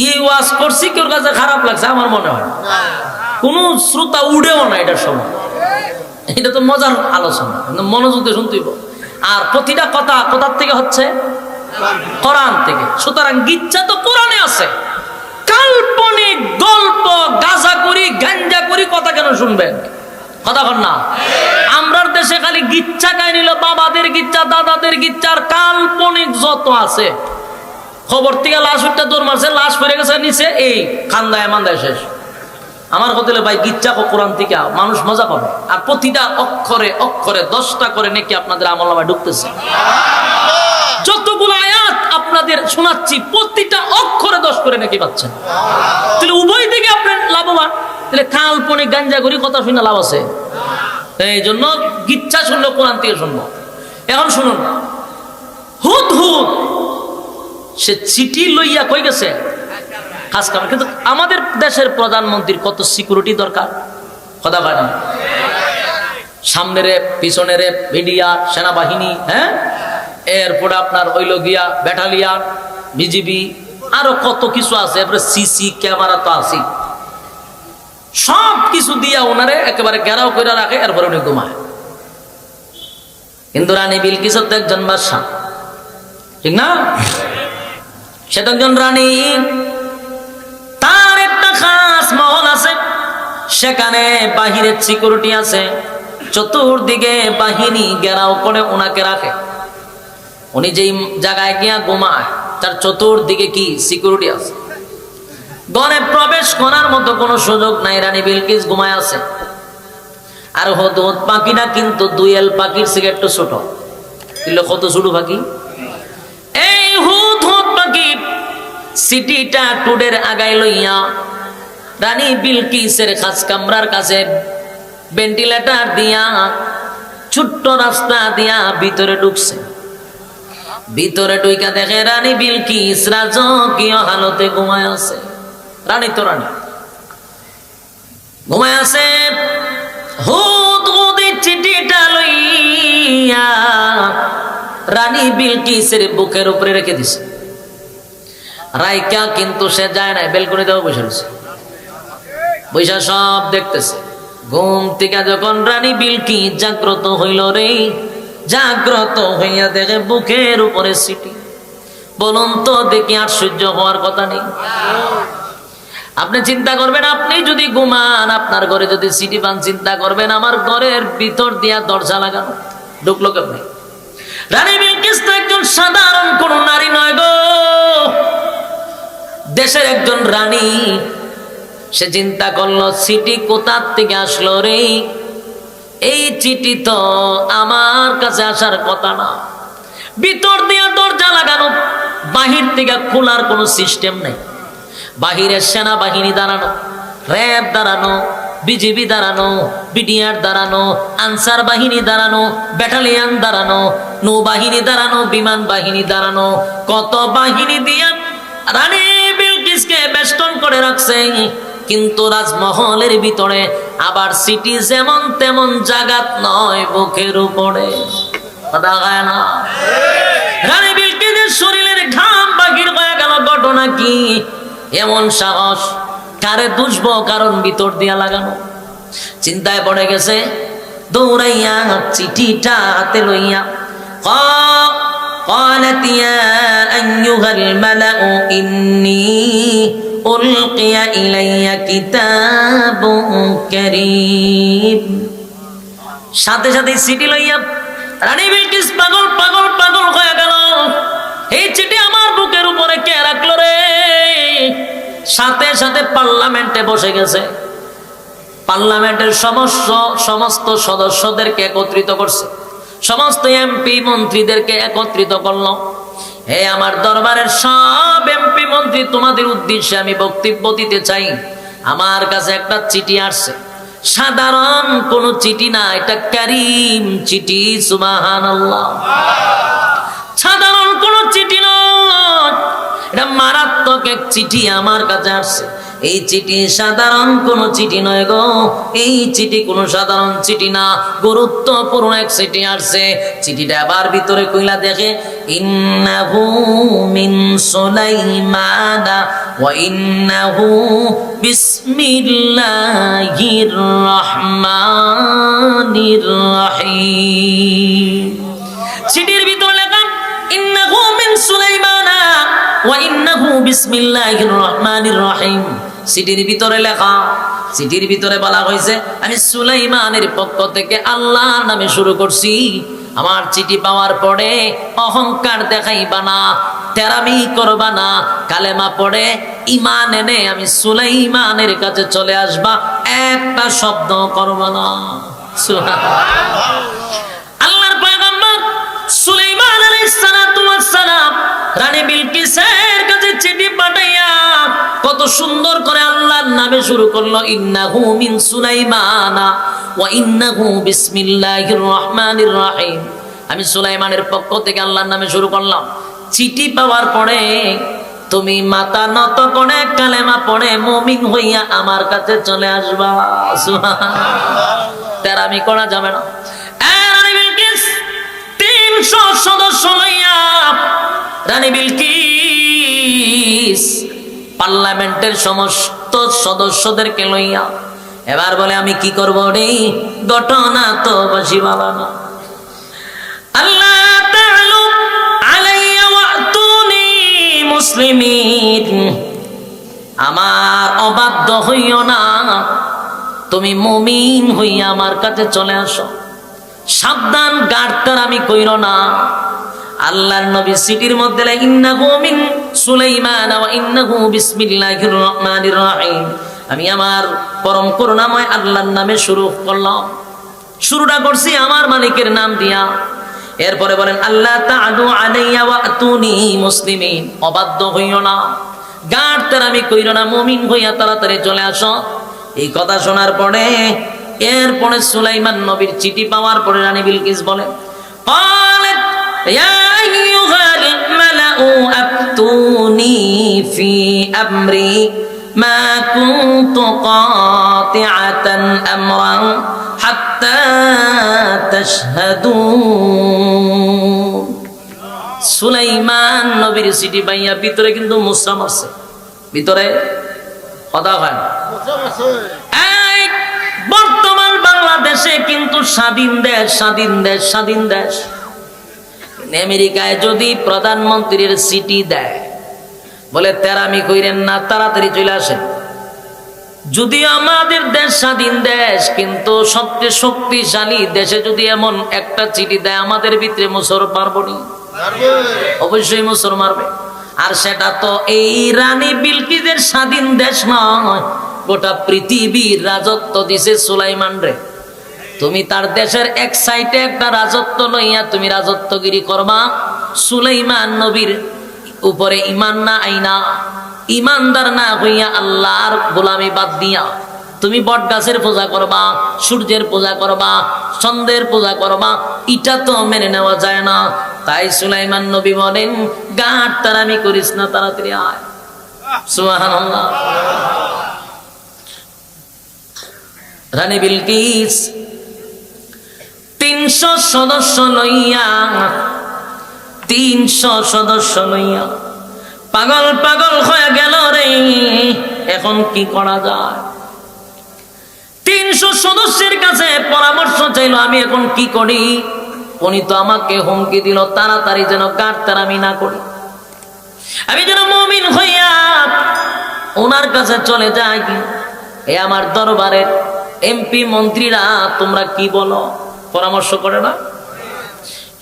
এই ওয়াজ করছি কেউ কাছে খারাপ লাগছে আমার মনে হয় কোন শ্রোতা উড়েও না এটার সময়। এটা তো মজার আলোচনা, মনোযোগ দিয়ে শুনতেই। আর প্রতিটা কথা কোথার থেকে হচ্ছে? কোরআন থেকে। সুতরাং গিচ্ছা তো কোরআনে আছে। কাল্পনিক গল্প গাঁজাখুরি গাঞ্জাখুরি কথা কেন শুনবেন? কথা কন না। আমরার দেশে খালি গিচ্ছা গাই নিল, বাবাদের গিচ্ছা, দাদাদের গিচ্ছা, আর কাল্পনিক যত আছে। খবর থেকে লাশ উঠতে দৌড় মারছে, লাশ পড়ে গেছে নিচে, এই খান্দায় মান্দায় শেষ। আমার কথা হলো ভাই, গিচ্ছা কোরআন থেকে মানুষ মজা পাবে। আর প্রতিটা অক্ষরে অক্ষরে 10টা করে নাকি আপনাদের আমলনামায় ঢুকতেছে। যতগুলো আয়াত আপনাদের শোনাচ্ছি, প্রতিটা অক্ষরে 10 করে নাকি পাচ্ছেন। তাহলে উভয় দিকে আপনার লাভবান। তাহলে কাল্পনিক গাঞ্জাগরি কথা শুনে লাভ আছে? এই জন্য গিচ্ছা শুনলো, কোরআন থেকে শুনবো। এখন শুনুন, হুদ হুদ সে চিঠি লইয়া কই গেছে কাজ কাম। কিন্তু আমাদের দেশের প্রধানমন্ত্রীর কত সিকিউরিটি দরকার, কথা বলেন। সামনেরে পিছনেরে মিডিয়া, সেনাবাহিনী, হ্যাঁ, এরপরে আপনার হইল গিয়া ব্যাটালিয়ান, বিজিবি, আরো কত কিছু আছে। এরপরে সিসি ক্যামেরা তো আছে, সব কিছু দিয়া ওনারে একেবারে ঘেরাও করে রাখে, এরপরে উনি ঘুমায়। কিন্তু রানী বিলকিস তো একজন বাদশা, ঠিক না? সেটা একজন রানী, তার একটা খাস মহল আছে, সেখানে বাহিরের সিকিউরিটি আছে, চতুর্দিকে বাহিনী ঘেরাও করে ওনাকে রাখে। উনি যেই জায়গায় গিয়া ঘুমায় তার চতুর্দিকে কি সিকিউরিটি আছে, ঘরে প্রবেশ করার মতো কোনো সুযোগ নাই। রানী বিলকিস ঘুমায় আছে। আর হুদহুদ পাখিটা কিন্তু দুয়েল পাখির থেকে একটু ছোট। কত ছোট পাখি এই হুদহুদ পাখি। সিটিটা টুডের আগায় লইয়া রানী বিলকিসের খাস কামরার কাছে ভেন্টিলেটর দিয়া ছোট্ট রাস্তা দিয়া ভিতরে ঢুকছে। ভিতরে ঢুইকা দেখে রানী বিলকিস রাজকীয় হালতে ঘুমায় আছে। রানী তো রানী ঘুমায় আছে। হুদহুদের চিঠিটা লইয়া রানী বিলকিসের বুকের উপরে রেখে দিছে। রাইকা কিন্তু সে যায় নাই, বেলকনিতেও বসে রয়েছে, বৈশা সব দেখতেছে। ঘুম থেকে যখন রানী বিলকিস জাগ্রত হইল রে, জাগ্রত হইয়া দেখে বুকের উপরে চিঠি। বলুন তো দেখি, আশ্চর্য হওয়ার কথা নেই? আপনি চিন্তা করবেন, আপনি যদি ঘুমান, আপনার ঘরে যদি চিঠি পান, চিন্তা করবেন আমার ঘরের ভিতর দিয়া দরজা লাগানো, ঢুকলো কেমনি? রানী বিলকিস তো একজন সাধারণ কোন নারী নয় গো, দেশের একজন রানী। সে চিন্তা করলো, চিঠি কোথার থেকে আসলো রে? এই চিঠি তো আমার কাছে আসার কথা না। ভিতর দিয়া দরজা লাগানো, বাহির থেকে খোলার কোনো সিস্টেম নেই। বাহিরের সেনাবাহিনী দাঁড়ানো, র্যাব দাঁড়ানো, বিজিবি দাঁড়ানো, বিডিআর দাঁড়ানো, আনসার বাহিনী দাঁড়ানো, ব্যাটালিয়ান দাঁড়ানো, নৌবাহিনী দাঁড়ানো, বিমান বাহিনী দাঁড়ানো, কত বাহিনী দিয়া রানী বিলকিসকে বেষ্টন করে রাখছে। কিন্তু রাজমহলের ভিতরে আবার সিটি যেমন তেমন জাগাত নয়, বুকের উপরে। রানী বিলকিসের শরীরের ঘাম বাহির হয়ে গেল। ঘটনা কি? এমন সাহস কারে দুষবো, কারণ ভিতর দিয়া লাগানো। চিন্তায় পড়ে গেছে, দৌড়াইয়া চিঠিটা হাতে লইয়া قالت يا أيها الملأ إني ألقي إلي كتاب كريم। সাথে সাথে চিঠি লইয়া রানী বিলকিস পাগল পাগল পাগল হয়ে গেল। এই চিঠি আমার বুকের উপরে কে রাখলো রে? সাথে সাথে পার্লামেন্টে বসে গেছে। পার্লামেন্টের সমস্ত সদস্যদেরকে একত্রিত করছে, সমস্ত এমপি মন্ত্রীদেরকে একত্রিত করলো। হে আমার দরবারের সব এমপি মন্ত্রী, তোমাদের উদ্দেশ্যে আমি বক্তব্য দিতে চাই। আমার কাছে একটা চিঠি আসছে, সাধারণ কোন চিঠি না, এটা কারীম চিঠি। সুবহানাল্লাহ। সাধারণ কোন চিঠি নয়, এটা মারাত্মক এক চিঠি আমার কাছে আসছে। এই চিঠি সাধারণ কোন চিঠি নয় গো, এই চিঠি কোন সাধারণ চিঠি না, গুরুত্বপূর্ণ এক চিঠি আসছে। চিঠিটা আবার ভিতরে কইলা দেখে, ইন্নাহু মিন সুলাইমানা ওয়া ইন্নাহু বিসমিল্লাহির রহমানির রহিম। চিঠির ভিতরে লেখা ইন্নাহু মিন সুলাইমানা ওয়া ইন্নাহু বিসমিল্লাহির রহমানির রহিম। চিঠির ভিতরে লেখা, চিঠির ভিতরে বলা হয়েছে আমি সুলাইমানের পক্ষ থেকে আল্লাহর নামে শুরু করছি। আমার চিঠি পাওয়ার পরে অহংকার দেখাইবা না, তেরামি করবা না, কালেমা পড়ে ঈমান এনে আমি সুলাইমানের কাছে চলে আসবা, একটা শব্দ করবা না। সুবহানাল্লাহ। আল্লাহর পয়গম্বর সুলাইমান আলাইহিস সালাতু ওয়াস সালাম রানী বিলকিসের কাছে চিঠি পাঠাইয়া কত সুন্দর করে আল্লাহর নামে শুরু করলো, ইন্নাহু মিন সুলাইমানা ওয়া ইন্নাহু বিসমিল্লাহির রহমানির রহিম। আমি সুলাইমানের পক্ষ থেকে আল্লাহর নামে শুরু করলাম। চিঠি পাওয়ার পরে তুমি মাথা নত করে কালেমা পড়ে মুমিন হইয়া আমার কাছে চলে আসবা। সুবহানাল্লাহ। তেরামি করা যাবে না। রানী বিলকিস 300 সদস্য লইয়া রানী বিলকিস পার্লামেন্টের সমস্ত সদস্যদেরকে লইয়া এবার বলে আমি কি করব রে, ঘটনা তো বাসি বাবা না। আল্লাহ তাআলা আলাইয়া ওয়াতুনি মুসলিমিন, আমার অবাধ্য হইও না, তুমি মুমিন হইয়া আমার কাছে চলে আসো। সাবধান, গাড়তার আমি কইরো না। আল্লাহর নবী সিটির মধ্যে ইন্নাহু মিন সুলাইমান ওয়া ইন্নাহু বিসমিল্লাহির রহমানির রহিম, আমি আমার পরম করুণাময় আল্লাহর নামে শুরু করলাম। শুরুটা করছি আমার মালিকের নাম দিয়া। এরপরে বলেন আল্লাহ তাআদু আলাইয়া ওয়াতুনি মুসলিমিন, অবাধ্য হইও না, গাড়তার আমি কইরো না, মুমিন হইয়া তাড়াতাড়ি চলে আসো। এই কথা শোনার পরে এরপরে সুলাইমান নবীর চিঠি পাওয়ার পরে রানী বিলকিস বলে, قالت يا أيها الملأ أفتوني في أمري ما كنت قاطعة أمرا حتى تشهدون। সুলাইমান নবীর চিঠি পাইয়া ভিতরে কিন্তু মুসরা মারছে, ভিতরে কথা হয় না। বর্তমান বাংলাদেশে কিন্তু স্বাধীন দেশ, স্বাধীন দেশ, স্বাধীন দেশ। আমেরিকায় যদি প্রধানমন্ত্রীর চিঠি দেয় বলে তেরামি কইরেন না, তাড়াতাড়ি চলে আসেন। যদিও আমাদের দেশ স্বাধীন দেশ, কিন্তু সবচেয়ে শক্তিশালী দেশে যদি এমন একটা চিঠি দেয় আমাদের ভিতরে মুসর মারবো নি, অবশ্যই মুসর মারবে। আর সেটা তো এই রানী বিলকিসের স্বাধীন দেশ নয়, গোটা পৃথিবীর রাজত্ব দিছে সুলাইমান রে। তুমি তার দেশের এক সাইডে একটা রাজত্ব লইয়া তুমি রাজত্বগিরি করবা, সুলাইমান নবীর উপরে ইমান না আইনা, ইমানদার না হইয়া আল্লাহর গোলামি বাদ দিয়া তুমি বট গাছের পূজা করবা, সূর্যের পূজা করবা, চন্দ্রের পূজা করবা, এটা তো মেনে নেওয়া যায় না। তাই সুলাইমান নবী বলেন, গাঁট তারামি করিস না, তাড়াতাড়ি আয়। সুবহানাল্লাহ। রানী বিলকিস 300 সদস্য লইয়া, 300 সদস্য লইয়া পাগল পাগল হয়ে গেল রে। এখন কি করা যায়? 300 সদস্যের কাছে পরামর্শ চাইলো, আমি এখন কি করি? উনি তো আমাকে হুমকি দিল তাড়াতাড়ি যেন গাড়তার আমি না করি, আমি যেন মুমিন হইয়া ওনার কাছে চলে যাই। এ আমার দরবারের এমপি মন্ত্রীরা তোমরা কি বলো? পরামর্শ করে না?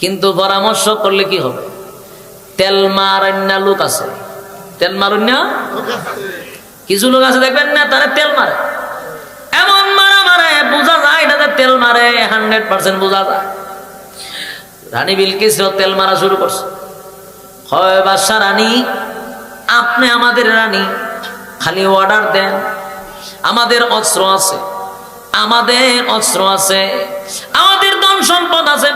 কিন্তু পরামর্শ করলে কি হবে? তেল মারান্না লোক আছে, তেল মারুন্না কিছু লোক আছে দেখবেন না, তারা তেল মারে, এমন মারা মারে বোঝা যায় এটা তেল মারে, 100% বোঝা যায়। রানী বিলকিস তেল মারা শুরু করছে। হয় বাদশা রানী, আপনি আমাদের রানী, খালি অর্ডার দেন, আমাদের অস্ত্র আছে, আমাদের অস্ত্র আছে, আমাদের ধন সম্পদ আছে,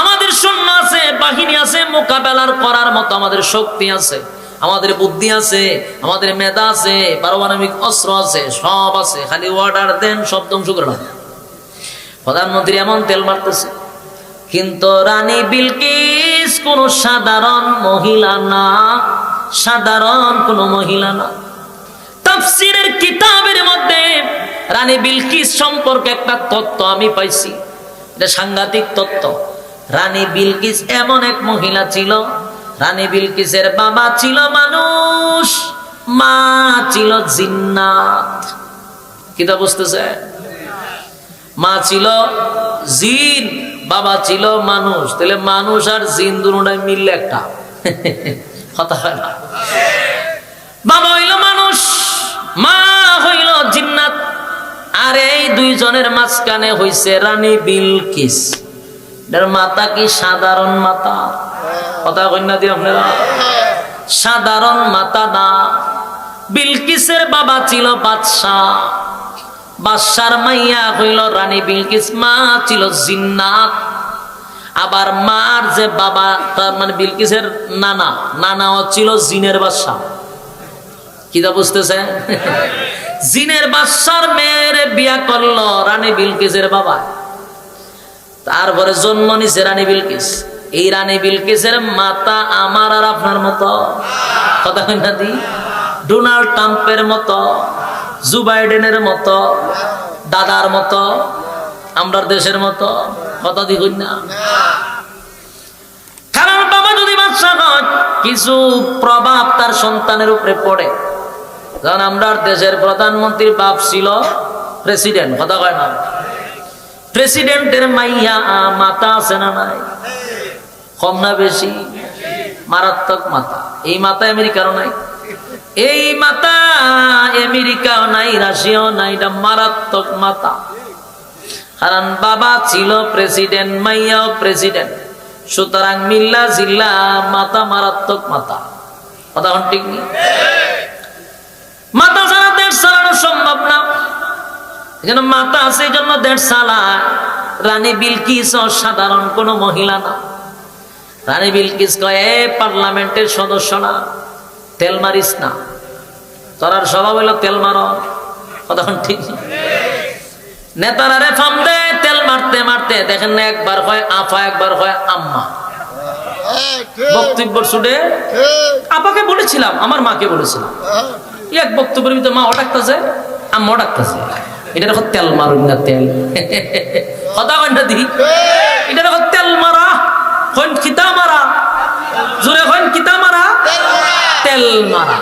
আমাদের সৈন্য আছে, বাহিনী আছে, মোকাবেলার করার মতো আমাদের শক্তি আছে, আমাদের বুদ্ধি আছে, আমাদের মেধা আছে, পারমাণবিক অস্ত্র আছে, সব আছে, খালি অর্ডার দেন, সব ধ্বংস করে না। প্রধানমন্ত্রী এমন তেল মারতেছে, কিন্তু রানী বিলকিস কোন সাধারণ মহিলা না, সাধারণ কোন মহিলা না। তাফসীরের কিতাবের মধ্যে রানী বিলকিস সম্পর্কে একটা তথ্য আমি পাইছি, এটা সাংঘাতিক তথ্য। রানী বিলকিস এমন এক মহিলা ছিল, রানী বিলকিসের বাবা ছিল মানুষ, মা ছিল জিন্নাত। কিতা বুঝতেছে? মা ছিল জিন, বাবা ছিল মানুষ। তাহলে মানুষ আর জিন দুটোটাই মিললে একটা কথা হয় না। বাবা হইল মানুষ, মা হইল জিন্নাত, আর এই দুইজনের মাঝখানে হইছে রানী বিলকিস। এর মাথা কি সাধারণ মাথা? কথা কই না দিয়ে আপনারা? সাধারণ মাতা না। বিলকিসের বাবা ছিল বাদশাহ, বাদশার মাইয়া হইল রানী বিলকিস, মা ছিল জিন্নাত। আবার মার যে বাবা, তার মানে বিলকিসের নানাও ছিল জিনের বাদশা। কিটা বুঝতেছে? জিনের বাদশার মেয়ের বিয়া করলো রানী বিলকিসের বাবা। তারপরে জন্ম নিছে রানী বিলকিস। এই রানী বিলকিসের মাতা আমার আর আপনার মতো, কথা হয় না দি, ডোনাল্ড ট্রাম্পের মতো, জো বাইডেনের মতো, দাদার মতো, আমরা দেশের মতো, কথা দিই না। কারণ বাবা যদি বাদশা হয়, কিছু প্রভাব তার সন্তানের উপরে পড়ে। কারণ আমরা দেশের প্রধানমন্ত্রীর বাপ ছিল প্রেসিডেন্ট, কথা কয় না? প্রেসিডেন্টের মাইয়া মাতা আছে না নাই? কম না বেশি? মারাত্মক মাতা। এই মাতা আমেরিকারও নাই, এই মাতা আমেরিকাও নাই, রাশিয়াও নাই। এটা মারাত্মক মাতা। কারণ বাবা ছিল প্রেসিডেন্ট, মাইয়াও প্রেসিডেন্ট, সুতরাং মিল্লা জিল্লা মাতা মারাত্মক মাতা। কথা ঠিক নেই? মাতা ছাড়া দেশ চালানো সম্ভব না। এজন্য মাতা আছে, এই জন্য দেশ চালায়। রানী বিলকিস সাধারণ কোন মহিলা না। রানী বিলকিস কয়ে পার্লামেন্টের সদস্য না, তেল মারিস না। তোরার স্বভাব হইল তেল মার, কথা ঠিক। নেতারা রে ফাম দেয় তেল মারতে মারতে, দেখেন না একবার হয় আফা, একবার হয় আম্মা। বক্তব্য শুনে আপাকে বলেছিলাম, আমার মাকে বলেছিলাম, এক বক্তব্যের ভিতরে মা ডাকতেছে, আম্মা ডাকতেছে। এটা দেখো তেল মারুন না, তেল কথা কয় না দি, এটা দেখো তেল মারা, হইন কিতা মারা, জোরে হইন কিতা মারা, তেল মারা।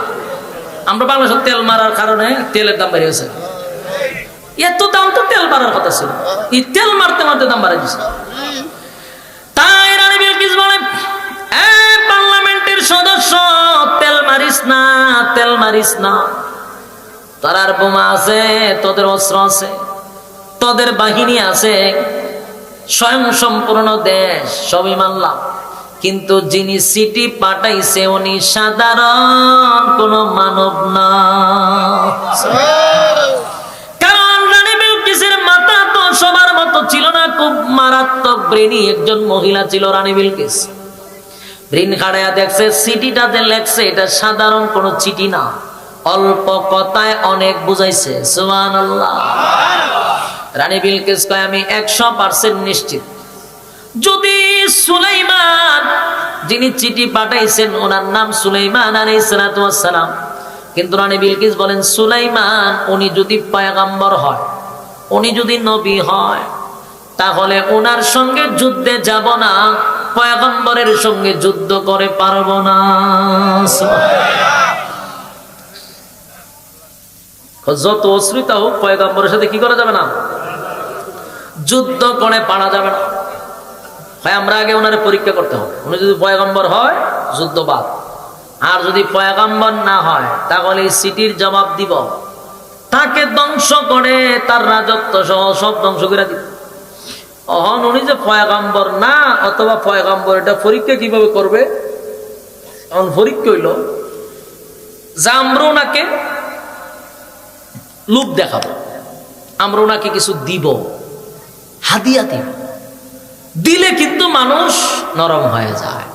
আমরা বাংলাদেশে তেল মারার কারণে তেলের দাম বেড়ে গেছে। এত দাম তো তেল মারার কথা ছিল, এই তেল মারতে মারতে দাম বাড়া দিচ্ছে। তাই রানী বিলকিস বলে, পার্লামেন্টের সদস্য, তেল মারিস না, তেল মারিস না। তার বোমা আছে, তোদের অস্ত্র আছে, তোদের বাহিনী আছে, স্বয়ং সম্পূর্ণ দেশ, সবই মানলাম। কিন্তু যিনি চিঠি পাঠাইছে উনি সাধারণ কোন মানব না। কারণ রানী বিলকিসের মাতা তো সবার মতো ছিল না, খুব মারাত্মক ব্রেনি একজন মহিলা ছিল রানী বিলকিস। ব্রেন খাড়াইয়া দেখছে চিঠিটাতে লেখছে এটা সাধারণ কোন চিঠি না, অল্প কথায় অনেক বুঝাইছে। সুবহানাল্লাহ। রানী বিলকিস কয় আমি 100% নিশ্চিত, যদি সুলাইমান, যিনি চিঠি পাঠাইছেন ওনার নাম সুলাইমান আলাইহিস সালাতু ওয়াস সালাম, কিন্তু রানী বিলকিস বলেন সুলাইমান উনি যদি পয়গম্বর হয়, উনি যদি নবী হয়, তাহলে ওনার সঙ্গে যুদ্ধে যাব না, পয়গম্বরের সঙ্গে যুদ্ধ করে পারবো না। যত অশ্রিতা হোক, পয়গম্বরের সাথে কি করা যাবে না, যুদ্ধ করে পারা যাবে না। হয় আমরা আগে ওনারে পরীক্ষা করতে হবে, উনি যদি পয়গম্বর হয় যুদ্ধ বাদ, আর যদি পয়গম্বর না হয় তাহলে এই সিটির জবাব দিব, তাকে ধ্বংস করে তার রাজত্ব সহ সব ধ্বংস করে দিব। অহন উনি যে পয়গম্বর না অথবা পয়গম্বর, এটা পরীক্ষা কিভাবে করবে? এখন পরীক্ষা হইল যে আমরা ওনাকে লোভ দেখাবো, আমরা ওনাকে কিছু দিব, হাদিয়া দিব, দিলে কিন্তু মানুষ নরম হয়ে যায়।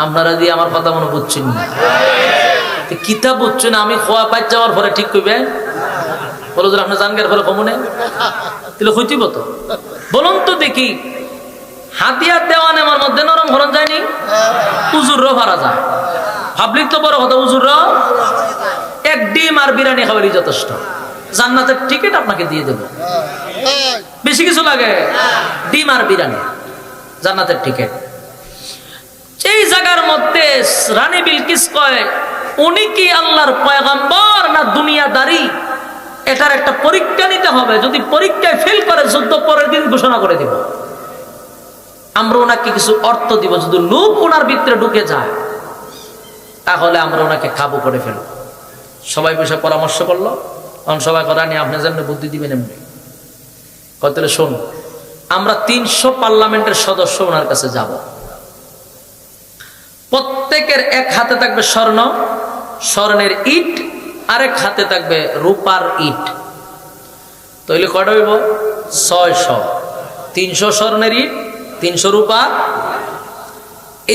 আপনারা দিয়ে আমার কথা মনে বুঝছেন না, কিতাব বুঝছেন, আমি খোয়া পাই যাওয়ার পরে ঠিক করবে বলো যে আপনি জানগার পরে কমনে তাহলে হইতিব তো। বলুন তো দেখি, হাতিয়া দেওয়া নেওয়ার মধ্যে নরম হরণ যায়নি? উজুরও ভাড়া যায়, পাবলিক তো বড় কথা, উজুরও এক ডিম আর বিরিয়ানি খাওয়ারই যথেষ্ট, জান্নাতের টিকিট আপনাকে দিয়ে দেব। বেশি কিছু লাগে? ডিম আর বিরিয়ানি, জান্নাতের টিকিট। এই জায়গার মধ্যে রানী বিলকিস কয় উনি কি আল্লাহর পয়গম্বর না দুনিয়াদারি, এটার একটা পরীক্ষা নিতে হবে। যদি পরীক্ষায় ফেল করে যুদ্ধ পরের দিন ঘোষণা করে দিব, আমরা ওনাকে কিছু অর্থ দিব। যদি লোভ ওনার ভিতরে ঢুকে যায় তাহলে আমরা ওনাকে কাবু করে ফেলব। সবাই বসে পরামর্শ করলো, কারণ সবাই কথা নিয়ে আপনি যেমনি বুদ্ধি দিবেন এমনি কত শোন, আমরা 300 পার্লামেন্টের সদস্য ওনার কাছে যাব, প্রত্যেকের এক হাতে থাকবে স্বর্ণ, স্বর্ণের ইট, আরেক হাতে থাকবে রূপার ইট। তাইলে কয়টা হইব? 600। 300 স্বর্ণের ইট, 300 রূপার।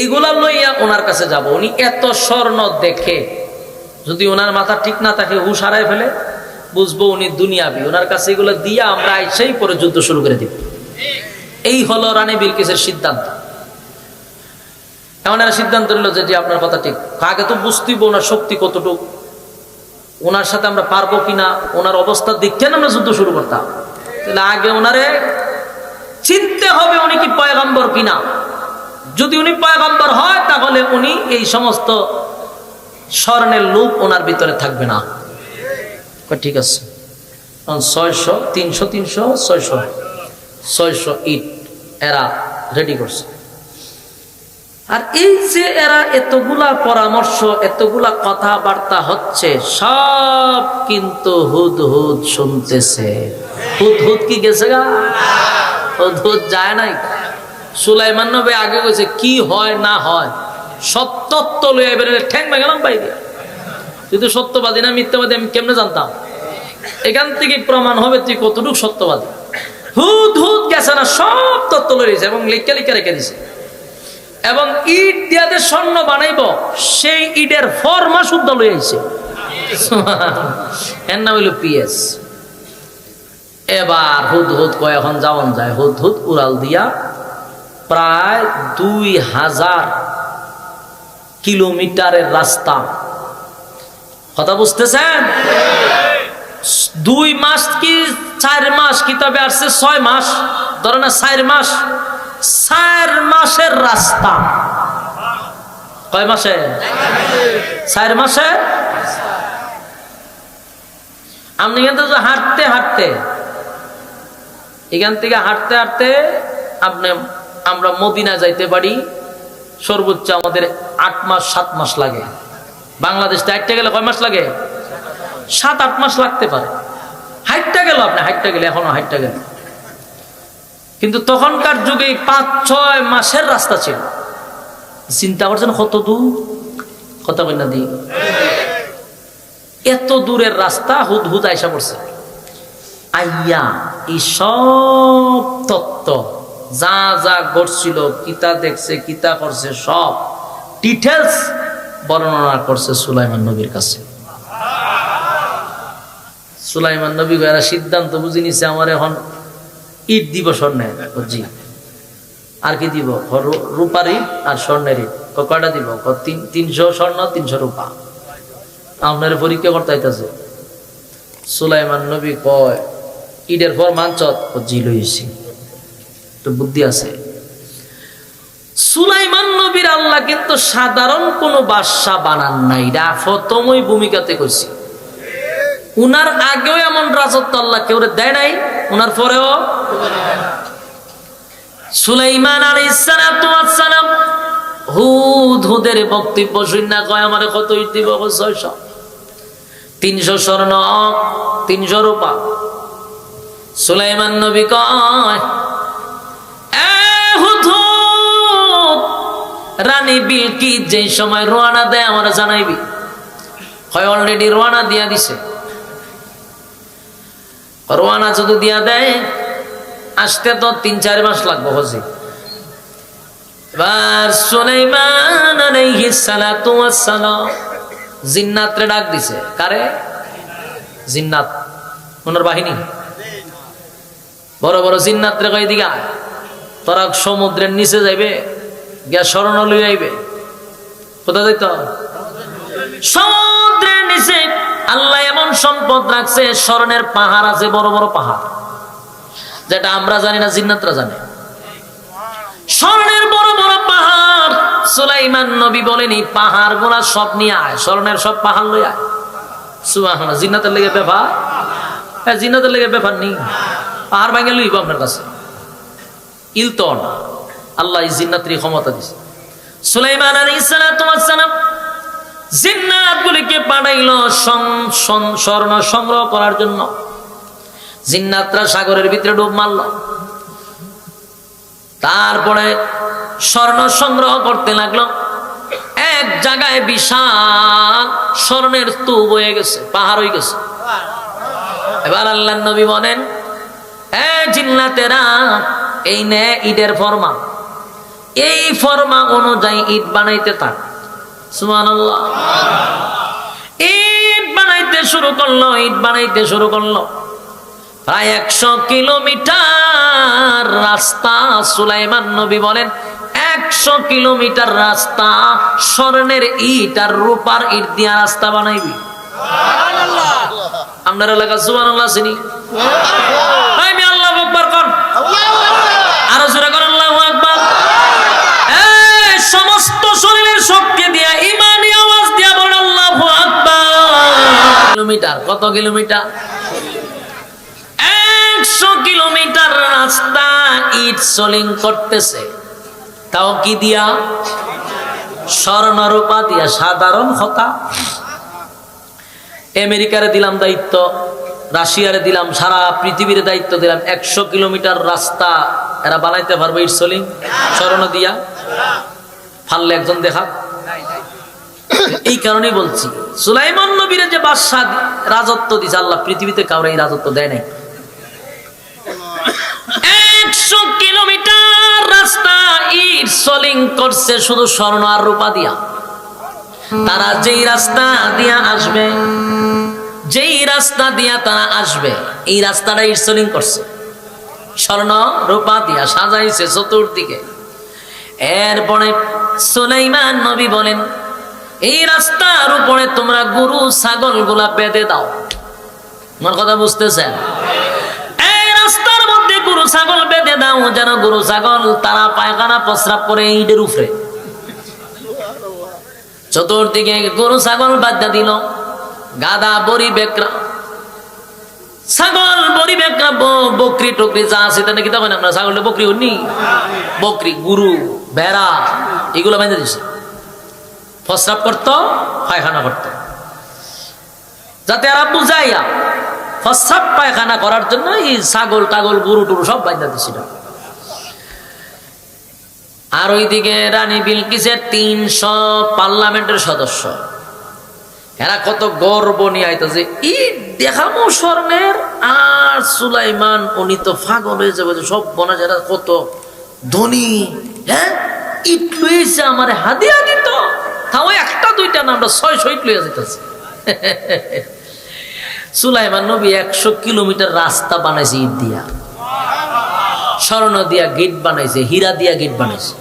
এইগুলা লইয়া ওনার কাছে যাব। উনি এত স্বর্ণ দেখে যদি ওনার মাথা ঠিক না থাকে, হুশ হারায় ফেলে, বুঝবো উনি দুনিয়াবি। ওনার কাছে এগুলো দিয়া আমরা আইসাই পরে যুদ্ধ শুরু করে দিব। এই হলো রানী বিলকিসের সিদ্ধান্ত। এমন একটা সিদ্ধান্ত নিল যে আপনার কথা ঠিক। আগে তো বুঝতেইব ওনার শক্তি কতটুকু, ওনার সাথে আমরা পারবো কিনা, ওনার অবস্থা দেখতে আমরা যুদ্ধ শুরু করতাম। তাহলে আগে ওনারে চিনতে হবে উনি কি পয়গম্বর কিনা। যদি উনি পয়গম্বর হয় তাহলে উনি এই সমস্ত স্বর্ণের লোভ ওনার ভিতরে থাকবে না। ঠিক আছে, 600, 300, 300, 600 ইট এরা রেডি করছে। আর এই যে এরা এতগুলা পরামর্শ, এতগুলা কথাবার্তা হচ্ছে, সব কিন্তু হুদহুদ শুনতেছে। হুদহুদ কি গেছে গা? হুদহুদ যায় নাই। সুলাইমান নবী আগে কইছে কি হয় না হয় সত্যত্ব লইয়া বেরোলে ঠ্যাং গেলাম পাই দিয়া। তুই সত্যবাদী না মিথ্যাবাদী আমি কেমনে জানতাম? এখান থেকে প্রমাণ হবে তুই কতটুকু সত্যবাদী। হুদহুদ গেছে না, সব তত্ত্ব লইছে এবং লিখে লিখে রেখে দিছে। এবং ইট দিয়া যে স্বর্ণ বানাইব সেই ইটের ফর্মা শুদ্ধ লই আইছে। এর নাম হইল পিএস। এবার হুদহুদ কয় এখন যাওন যায়। হুদহুদ উড়াল দিয়া প্রায় 2000 কিলোমিটারের রাস্তা। কথা বুঝতেছেন? 2 মাস কি 4 মাস, কিতাবে আসছে 6 মাস, ধরে না 4 মাস। 4 মাসের রাস্তা। কয় মাসে? 4 মাসে। আপনি কিন্তু হাঁটতে হাঁটতে এখান থেকে হাঁটতে হাঁটতে আমরা মদিনা যাইতে পারি সর্বোচ্চ আমাদের 8 মাস 7 মাস লাগে। বাংলাদেশ থেকে হাঁটতে গেলে কয় মাস লাগে? 7-8 মাস লাগতে পারে। হাঁটতে গেল, আপনি হাঁটতে গেলে, এখনো হাঁটতে গেলে। কিন্তু তখনকার যুগে 5-6 মাসের রাস্তা ছিল। চিন্তা করছেন কত দূর? কথা বল না দি, এত দূরের রাস্তা হুদহুদ আইসা পড়ছে। আইয়া এই সব তত্ত্ব যা যা ঘটছিল, কিতা দেখছে, কিতা করছে, সব ডিটেলস বর্ণনা করছে সুলাইমান নবীর কাছে। সুলাইমান নবী এরা সিদ্ধান্ত বুঝে নিছে, আমার এখন ইট দিব স্বর্ণের। জি, আর কি দিব? রূপার ইট আর স্বর্ণের ইট। কয়টা দিব? 300 স্বর্ণ 300 রূপা। আপনার পরীক্ষা করতে হইতেছে। সুলাইমান নবী কয় ইটের পর মানচত। জি লইছি, তো বুদ্ধি আছে। সুলাইমান নবীর আল্লাহ কিন্তু সাধারণ কোন বাদশা বানান নাই। প্রথমই ভূমিকাতে কইছি, উনার আগেও এমন রাজত্ব আল্লাহ কেউ দেয় নাই, উনার পরেও। সুলাইমান আলাইহিস সালাতু ওয়াস সালাম হুদহুদের বক্তব্য শুননা কয় আমারে কত ইট দিব? 600। 300 স্বর্ণ 300 রূপা। সুলাইমান নবী কয় এ হুদহুদ, রানী বিলকিস যে সময় রওনা দেয় আমারে জানাইবি। হয় অলরেডি রওনা দিয়া দিছে। রওনা যদি দিয়া দেয় আসতে তো 3-4 মাস লাগবে হজি। এবার সুলাইমান আলাইহিস সালাতু ওয়াস সালাম জিন্নাতরে ডাক দিছে। কারে? জিন্নাত, ওনার বাহিনী। বড় বড় জিন্নাতরে কই দিগা তোরা সমুদ্রের নিচে যাইবে, গিয়া স্বর্ণ লই আইবে। কোথা যাইত? সমুদ্রের নিচে আল্লাহ এমন সম্পদ রাখছে, স্বর্ণের পাহাড় আছে, বড় বড় পাহাড়, যেটা আমরা জানি না, জিন্নাতরা জানে। স্বর্ণের বড় বড় পাহাড়। সুলাইমান নবী বলেন এই পাহাড় গুলা সব নিয়ে আয়, স্বর্ণের সব পাহাড় লই আয়। সুবহানাল্লাহ। জিন্নাতের লেগে ব্যাপার? হ্যাঁ, জিন্নাতের লেগে ব্যাপার নেই। পাহাড় ভাঙে লইব আপনার কাছে, ইলতো না। আল্লাহ এই জিন্নাতের ক্ষমতা দিছে। সুলাইমান আলাইহিস সালাতু ওয়াস সালাম জিন্নাতগুলিকে পাঠাইলো স্বর্ণ সংগ্রহ করার জন্য। জিন্নাতরা সাগরের ভিতরে ডুব মারল। তারপরে স্বর্ণ সংগ্রহ করতে লাগলো। এক জায়গায় বিশাল স্বর্ণের স্তূপ হয়ে গেছে, পাহাড় হয়ে গেছে। এবার আল্লাহর নবী বলেন, এ জিন্নাতেরা, এই নে ঈদের ফরমা, এই ফরমা অনুযায়ী ঈদ বানাইতে থাক। সুবহানাল্লাহ। ঈদ বানাইতে শুরু করলো, ঈদ বানাইতে শুরু করলো। প্রায় 100 কিলোমিটার রাস্তা। সুলাইমান নবী বলেন 100 কিলোমিটার রাস্তা স্বর্ণের ইট আর রূপার ইট দিয়া রাস্তা বানাইবি। আপনার এলাকা সুবহানাল্লাহ চিনি? আমি আল্লাহু আকবার কোন, আরো জোরে কোন আল্লাহু আকবার। এই সমস্ত শরীরের শক্তি দিয়া ঈমানি আওয়াজ দিয়া বলেন আল্লাহু আকবার। কিলোমিটার, কত কিলোমিটার? 100 কিলোমিটার রাস্তা ইট সোলিং করতেছে। তাও কি দিয়া? স্বর্ণ রূপা দিয়া। সাধারণ কথা। আমেরিকারে দিলাম দায়িত্ব, রাশিয়ারে দিলাম, সারা পৃথিবীর দায়িত্ব দিলাম, 100 কিলোমিটার রাস্তা এরা বানাইতে পারবে ইট সোলিং স্বর্ণ দিয়া? পারলে একজন দেখা। এই কারণেই বলছি, সুলাইমান নবীর যে বাদশা রাজত্ব দিছে, আল্লাহ পৃথিবীতে কাউরে এই রাজত্ব দেয় নাই। 100 কিলোমিটার রাস্তা ইট সোলিং করছে শুধু স্বর্ণ আর রূপা দিয়া। তারা যেই রাস্তা দিয়া আসবে, যেই রাস্তা দিয়া তারা আসবে, এই রাস্তাটা ইট সোলিং করছে স্বর্ণ রূপা দিয়া, সাজাইছে চতুর্দিকে। এরপরে সুলাইমান নবী বলেন, এই রাস্তার উপরে তোমরা গরু ছাগল গুলা বেঁধে দাও। আমার কথা বুঝতেছেন? এই রাস্তার মধ্যে গরু ছাগল বেঁধে দাও, যেন গরু ছাগল তারা পায়খানা প্রস্রাব করে ইটের উপরে। চতুর্দিকে গরু ছাগল বাধ্যা দিল। গাদা বড়ি বেকরা, ছাগল বড়ি বেকরা, বকরি টকরি যা আছে তা নাকি তখন আমরা ছাগলটা বকরি হইনি, বকরি, গরু, ভেড়া এগুলো বেঁধে দিছে। প্রস্রাব করতো, পায়খানা করতো, যাতে এরা বুঝাইয়া প্রস্রাব পায়খানা করার জন্য এই ছাগল টাগল গরু টুরু সব বাইন্দা দিছিল। আর ওইদিকে রানী বিলকিসের 300 পার্লামেন্টের সদস্য, এরা কত গর্ব নিয়ে আইতো যে ঈদ দেখামো স্বর্ণের। আর সুলাইমান উনি তো পাগল হয়ে যাবে, সব বনা যারা কত ধনী, হ্যাঁ ঈদ লইছে আমার হাদিয়া দিত, তাও একটা দুইটা না, আমরা 600 ঈদ লইয়া যেতেছি। সুলাইমান নবী 100 কিলোমিটার রাস্তা বানাইছে ইট দিয়া, স্বর্ণ দিয়া গেট বানাইছে, হীরা দিয়া গেট বানাইছে।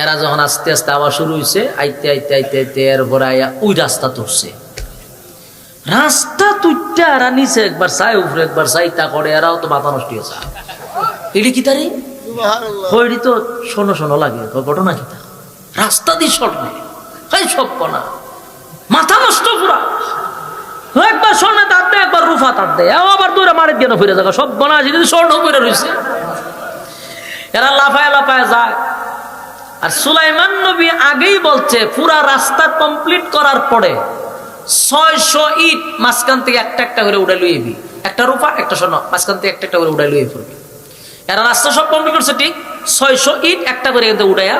এরা যখন আস্তে আস্তে আবার শুরু হয়েছে, আইতে আইতে আইতে আইতে এরপরে আয়া ওই রাস্তা তুলছে। রাস্তা তুইটা এরা নিচে একবার চাই, উপরে একবার চাইতা করে, এরাও তো মাথা নষ্ট হয়েছে। এটি কি তারি হইডি তো শোনো শোনো লাগে, ঘটনা কি তা? রাস্তা দিয়ে স্বর্ণে সব কনা মাথা নষ্ট পুরা। একবার স্বর্ণে তার দেয়, একবার রুফা তার দেয়, আবার দূরে মারে কেন ফিরে যাবে, সব বনা আছে স্বর্ণ করে রয়েছে। এরা লাফায় লাফায় যায়। আর সুলাইমান নবী আগেই বলছে পুরা রাস্তা কমপ্লিট করার পরে 600 ইট মাঝখান থেকে একটা একটা করে উড়াই লইবি, একটা রূপা একটা স্বর্ণ মাঝখান থেকে একটা একটা করে উড়াই লইয়ে পড়বি। এরা রাস্তা সব কমপ্লিট করছে ঠিক, 600 ইট একটা করে কিন্তু উড়াইয়া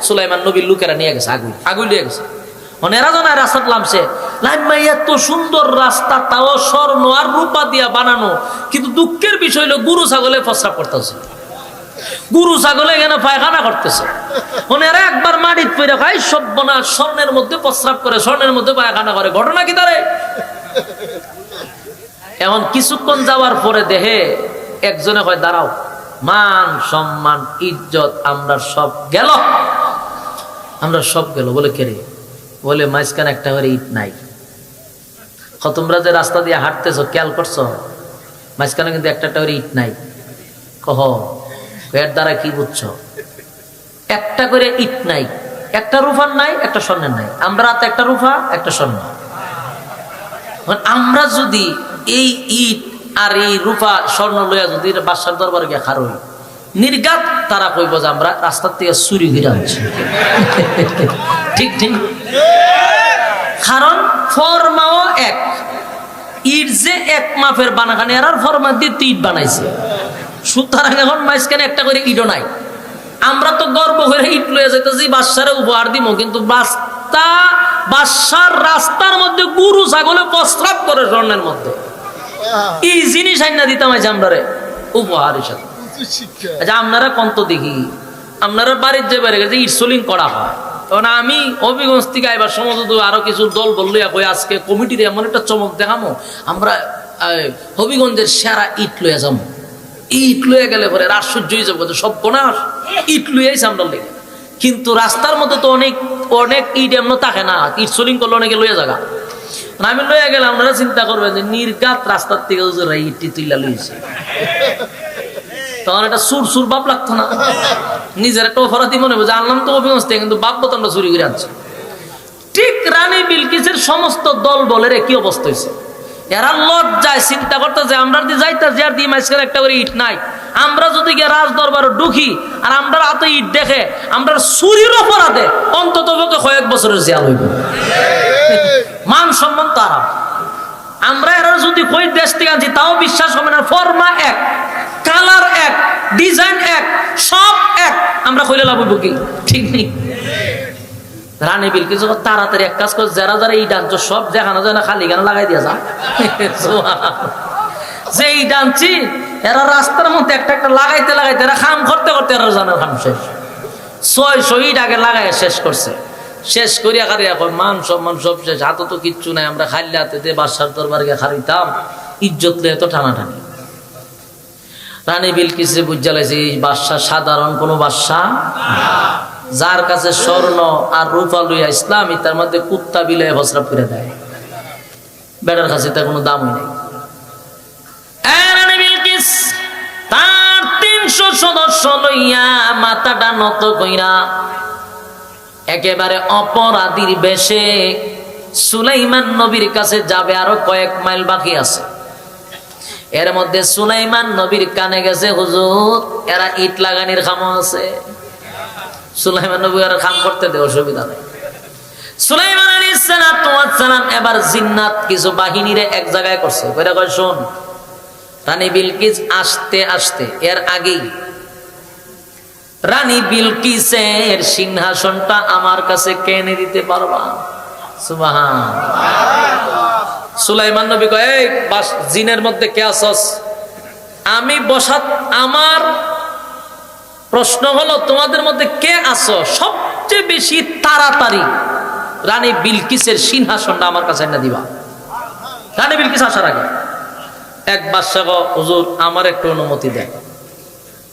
সুলাইমান নবীর লোকেরা নিয়ে গেছে, আগুই লিয়ে গেছে। মানে এরা যখন রাস্তা নামছে, লাইমাই এত সুন্দর রাস্তা, তাও স্বর্ণ আর রূপা দিয়া বানানো, কিন্তু দুঃখের বিষয় হলো গরু ছাগলে প্রস্রাব করতেছে, গরু ছাগলে এখানে পায়খানা করতেছে। মানে এরা একবার মাটিতে পড়ে খায়, সব বনা স্বর্ণের মধ্যে প্রস্রাব করে, স্বর্ণের মধ্যে পায়খানা করে। ঘটনা কি তারে? এমন কিছুক্ষণ যাওয়ার পরে দেহে একজনে কয়, দাঁড়াও, মান সম্মান ইজ্জত আমরা সব গেল, আমরা সব গেল। বলে কে রে? বলে মাঝখানে একটা করে ইট নাই। তোমরা যে রাস্তা দিয়ে হাঁটতেছো খেয়াল করছো, মাঝখানে কিন্তু একটা করে ইট নাই। কহ এর দ্বারা কি বুঝছো? একটা করে ইট নাই, একটা রূপার নাই, একটা স্বর্ণের নাই। আমরা তো একটা রূপা একটা স্বর্ণ। আমরা যদি এই ইট আর এই রূপা স্বর্ণ লইয়া যদি বাদশার দরবারে গিয়ে খারো নির্গাত, তারা কইব যে আমরা রাস্তার থেকে চুরি ঘিরে আনছি। ঠিক ঠিক, কারণ ফরমাও এক, ইট যে এক মাপের বানাখানি, আর ফরমা দিয়ে ইট বানাইছে। সুতরাং এখন মাঝখানে একটা করে ইটও নাই, আমরা তো গর্ব করে ইট লয়ে যাইতেছি বাদশারে উপহার দিব, কিন্তু বাদশার রাস্তার মধ্যে গরু ছাগলে প্রস্রাব করে স্বর্ণের মধ্যে। এই জিনিস আইনা দিতাম আমরা রে উপহার হিসাবে। আচ্ছা আপনারা কন্ত দেখি, আপনারা বাড়ির যে বেড়ে গেছে ইট সোলিং করা হয়। কারণ আমি হবিগঞ্জ থেকে আইবার সময় আরো কিছু দল বললে আজকে কমিটিতে এমন একটা চমক দেখামো, আমরা হবিগঞ্জের সেরা ইট লইয়া যাবো। ইট লইয়া গেলে পরে আশ্চর্য হয়ে যাবো, সব কোনাস ইট লইয়াইছে আমরা লেগে। কিন্তু রাস্তার মধ্যে তো অনেক অনেক ইট এমন থাকে না, ইট সোলিং করলে অনেকে লইয়া জায়গা। আমি লইয়া গেলে আপনারা চিন্তা করবেন যে নির্গাত রাস্তার থেকে ইটটি তুইলা লইছে, তখন একটা সুর সুর বাপ লাগতো না? নিজের একটা অপরাধী মনে হবে যে আনলাম তো অভিগঞ্জ থেকে, কিন্তু বাপ বতনটা চুরি করে আনছে। ঠিক রানী বিলকিসের সমস্ত দল বলের কি অবস্থা হয়েছে। এরা লজ্জায় চিন্তা করতে যে আমরা যদি যাইতা যে আর দিয়ে মাঝখানে একটা করে ইট নাই, আমরা যদি গিয়ে রাজ দরবার ঢুকি আর আমরা হাতে ইট দেখে আমরা চুরির অপরাধে অন্তত কয়েক বছরের জেল হইব, মান সম্মান তারা। আমরা এরা যদি কই দেশ থেকে আনছি তাও বিশ্বাস হবে না, ফর্মা এক, কালার এক, ডিজাইন এক, সব এক, আমরা কইলে লাভ হইব কি? ঠিক নেই। রানী বিলকিস তাড়াতাড়ি এক কাজ করে, যারা যারা এই ডান্স সব দেখানো যায় না, খালি গান লাগাই দিয়া যা। যে এই ডান্সি এরা রাস্তার মধ্যে একটা একটা লাগাইতে লাগাইতে এরা খাম করতে করতে এরা জানার খাম শেষ 600 ইট আগে লাগাই শেষ করছে। শেষ করিয়া খারিয়া কয় মান সম্মান সব শেষ, হাতে তো কিচ্ছু নাই, আমরা খাইলে হাতে দিয়ে বাদশার দরবারে খারিতাম, ইজ্জত লিয়ে তো টানাটানি। রানী বিলকিসে বুঝা লাগছে এই বাদশা সাধারণ কোনো বাদশা, যার কাছে স্বর্ণ আর রূপা লইয়া ইসলামী তার মধ্যে কুত্তা বিলাই ভসরা করে দেয়, বেটার কাছে তার কোনো দামই নেই। রানী বিলকিস তার 300 সদস্য লইয়া মাথাটা নত কইরা একেবারে অপরাধীর বেশে সুলাইমান নবীর কাছে যাবে, আরো কয়েক মাইল বাকি আছে। এর মধ্যে সুলাইমান নবীর কানে গেছে, হুজুর এরা ইট লাগানির খাম আছে। সুলাইমান নবী আর খাম করতে দে, অসুবিধা নাই। সুলাইমান আলাইহিস সালাম এবার জিন্নাত কিছু বাহিনীরে এক জায়গায় করছে, কইরা কয় শুন রানী বিলকিস আসতে আসতে এর আগেই রানী বিলকিসের সিংহাসনটা আমার কাছে কেনে দিতে পারবা? সুবহানাল্লাহ। সুলাইমান নবী কয় এই জিনের মধ্যে কে আসস? আমি বসাত, আমার প্রশ্ন হলো তোমাদের মধ্যে কে আসো সবচেয়ে বেশি তাড়াতাড়ি রানী বিলকিসের সিংহাসনটা আমার কাছে এনে দিবা। রানী বিলকিস আসার আগে এক বাদশা কয় হুজুর আমার একটু অনুমতি দেন।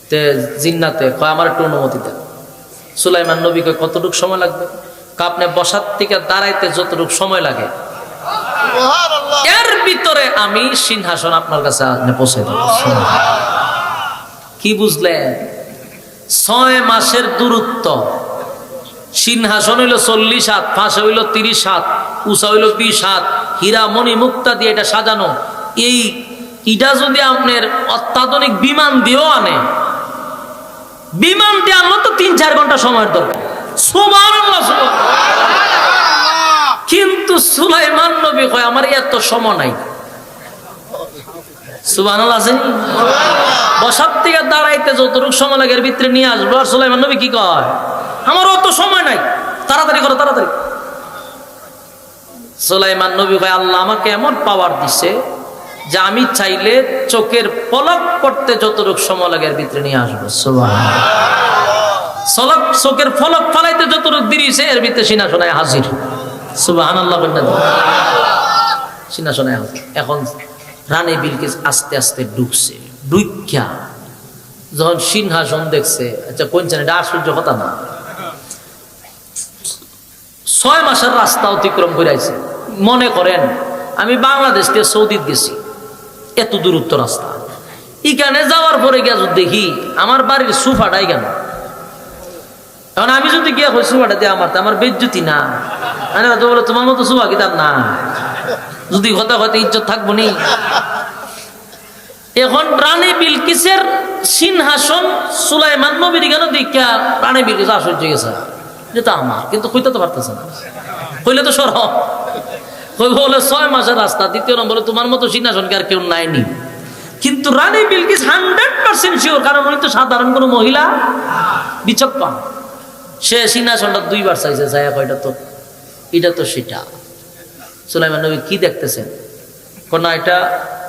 তে জিন্নাতে কয় আমার একটু অনুমতি দেন। সুলাইমান নবী কয় কতটুক সময় লাগবে? আপনি বসার থেকে দাঁড়াইতে যতটুক সময় লাগে এর ভিতরে আমি সিংহাসন আপনার কাছে পৌঁছে দেব। কি বুঝলেন? 6 মাসের দূরত্ব, সিংহাসন হইল 40 হাত, ফাঁসে হইল 30 হাত, উঁচা হইল 20 হাত, হীরা মণি মুক্তা দিয়ে এটা সাজানো। এই ইটা যদি আপনার অত্যাধুনিক বিমান দিয়েও আনে, বিমান দিয়ে আনলো তো 3-4 ঘন্টা সময়ের দরকার। সুবহানাল্লাহ। কিন্তু সুলাইমান নবী কয় আমার এত সময় নাই। সুবহানাল্লাহ। বসার থেকে দাঁড়াইতে যতটুকু সময় লাগে এর ভিতরে নিয়ে আসবো। আর সুলাইমান নবী কি কয় আমার অত সময় নাই, তাড়াতাড়ি করো তাড়াতাড়ি। সুলাইমান নবী কয় আল্লাহ আমাকে এমন পাওয়ার দিছে যে আমি চাইলে চোখের পলক পড়তে যতটুকু সময় লাগে এর ভিতরে নিয়ে আসবো। সুবহানাল্লাহ। চোখের পলক ফালাইতে যতটুকু দিছে এর ভিতরে সিংহাসনে হাজির। সুবহানাল্লাহ। সিংহাসনে হাজির। এখন রানী বিলকিস আস্তে আস্তে ঢুকছে, ঢুকিয়া যখন সিংহাসন দেখছে, আচ্ছা কোনছেন এটা আশ্চর্য কথা না, 6 মাসের রাস্তা অতিক্রম করে আইছে। মনে করেন আমি বাংলাদেশ থেকে সৌদি গেছি, এত দূরত্ব রাস্তা, এখানে যাওয়ার পরে গিয়া দেখি আমার বাড়ির সোফাটাই কেন। এখন আমি যদি গিয়া কই সোফাটা দিয়ে আমার বেজ্জতি না, বলে তোমার মতো সোফা কি তার না, যদি কথা কথা ইজ্জত থাকবো নি। এখন রানী বিলকিসের সিংহাসন সুলাইমান নবীর কেন দীক্ষা রানী বিলকিস আশ্চর্য গেছে, যেটা আমার কিন্তু কইতে তো পারতেছে না। কইলে তো সর বলে 6 মাসের রাস্তা, দ্বিতীয় নম্বরে তোমার মতো সিংহাসন কি আর কেউ নাইনি। কিন্তু রানী বিলকিস 100% শিওর, কারণ উনি তো সাধারণ কোনো মহিলা বিচক্ষণ। সে সিংহাসনটা 2 বার চাইছে, চাইয়া কয়টা তো এটা তো সেটা। সুলাইমান নবী কি দেখতেছেন? না এটা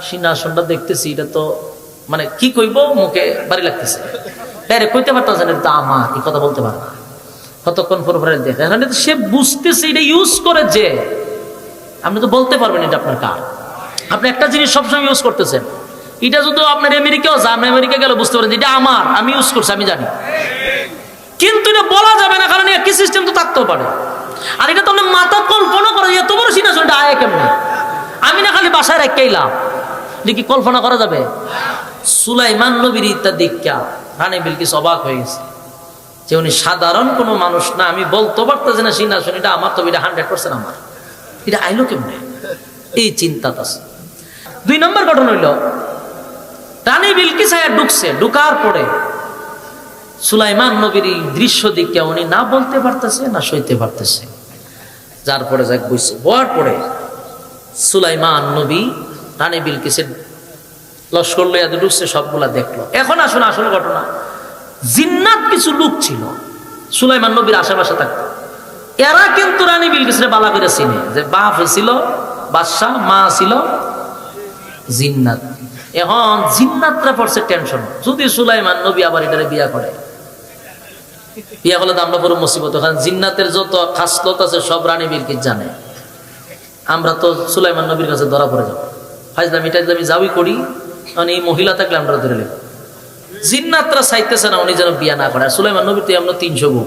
সিংহাসনটা দেখতেছি, এটা তো মানে কি কইব, মুখে বাড়ি লাগতেছে, ডাইরেক্ট কইতে পারতেছে না এটা আমার, এই কথা বলতে পারে না। কতক্ষণ পর পরে দেখে সে বুঝতেছে এটা ইউজ করে, যে আপনি তো বলতে পারবেন এটা আপনার কার। আপনি একটা জিনিস সবসময় ইউজ করতেছেন, এটা যদি আপনার আমেরিকাও যান, আমেরিকা গেলে বুঝতে পারেন এটা আমার, আমি ইউজ করছি, আমি জানি। কিন্তু এটা বলা যাবে না, কারণ একই সিস্টেম তো থাকতেও পারে। আর এটা তো আপনার মাথা কল্পনা করে এত বড় সিংহাসনটা আয় কেমনে, আমি না খালি বাসায় রাখলাম, এটা কি কল্পনা করা যাবে? সুলাইমান নবীর ইত্যা দীক্ষা রানী বিলকিস অবাক হয়ে গেছে যে উনি সাধারণ কোনো মানুষ না, আমি বলতে পারতেছি না সিংহাসন এটা আমার, তবে এটা 100% আমার, এটা আইলো কেমনে, এই চিন্তা আছে। 2 নম্বর ঘটনা হইল, রানী বিলকিস ঢুকছে, ঢুকার পরে সুলাইমান নবীর এই দৃশ্য দিকে উনি না বলতে পারতেছে না সইতে পারতেছে। যার পরে যাক বইছে, বয়ার পরে সুলাইমান নবী রানী বিলকিসের লস্কর লইয়া ঢুকছে, সবগুলা দেখলো। এখন আসুন আসল ঘটনা, জিন্নাত কিছু লোক ছিল সুলাইমান নবীর আশেপাশে থাকতো, এরা কিন্তু রানী বিলকিসের বালা করে চিনে, যে বাপ ছিল বাদশা, মা ছিল জিন্নাত। এখন জিন্নাতরা পড়ছে টেনশন, যদি সুলাইমান নবী আবার এটারে বিয়া করে, বিয়া করলে তো আমরা পুরো মুসিবত। কারণ জিন্নাতের যত খাসলত আছে সব রানী বিলকিস জানে, আমরা তো সুলাইমান নবীর কাছে ধরা পড়ে যাবো, ফাইজলামি টাইজলামি যাবি করি, মানে এই মহিলা থাকলে আমরা ধরে নেব। জিন্নাতরা চাইতেছে না উনি যেন বিয়া না করে। আর সুলাইমান নবীর তো এমন 300 বউ,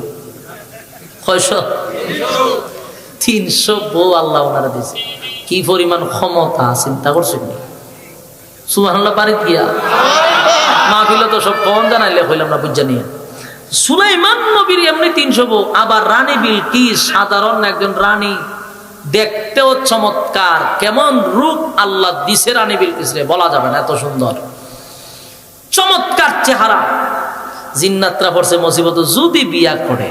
300 বউ আল্লাহ ওনারা দিয়েছে। কি পরিমাণ ক্ষমতা চিন্তা করছেন? সুবহানাল্লাহ, পারি গিয়া মাহফিলে তো সব কম জানাইলে হইলাম না বুঝা নিয়ে। সুলাইমান নবীর এমনি 300 বউ, আবার রানী বিলকিস সাধারণ একজন রানী, দেখতেও চমৎকার, কেমন রূপ আল্লাহ দিছে রানী বিলকিস রে, বলা যাবে না, এত সুন্দর চমৎকার চেহারা। জিন্নাতরা পড়ছে মুসিবত, যদি বিয়া করে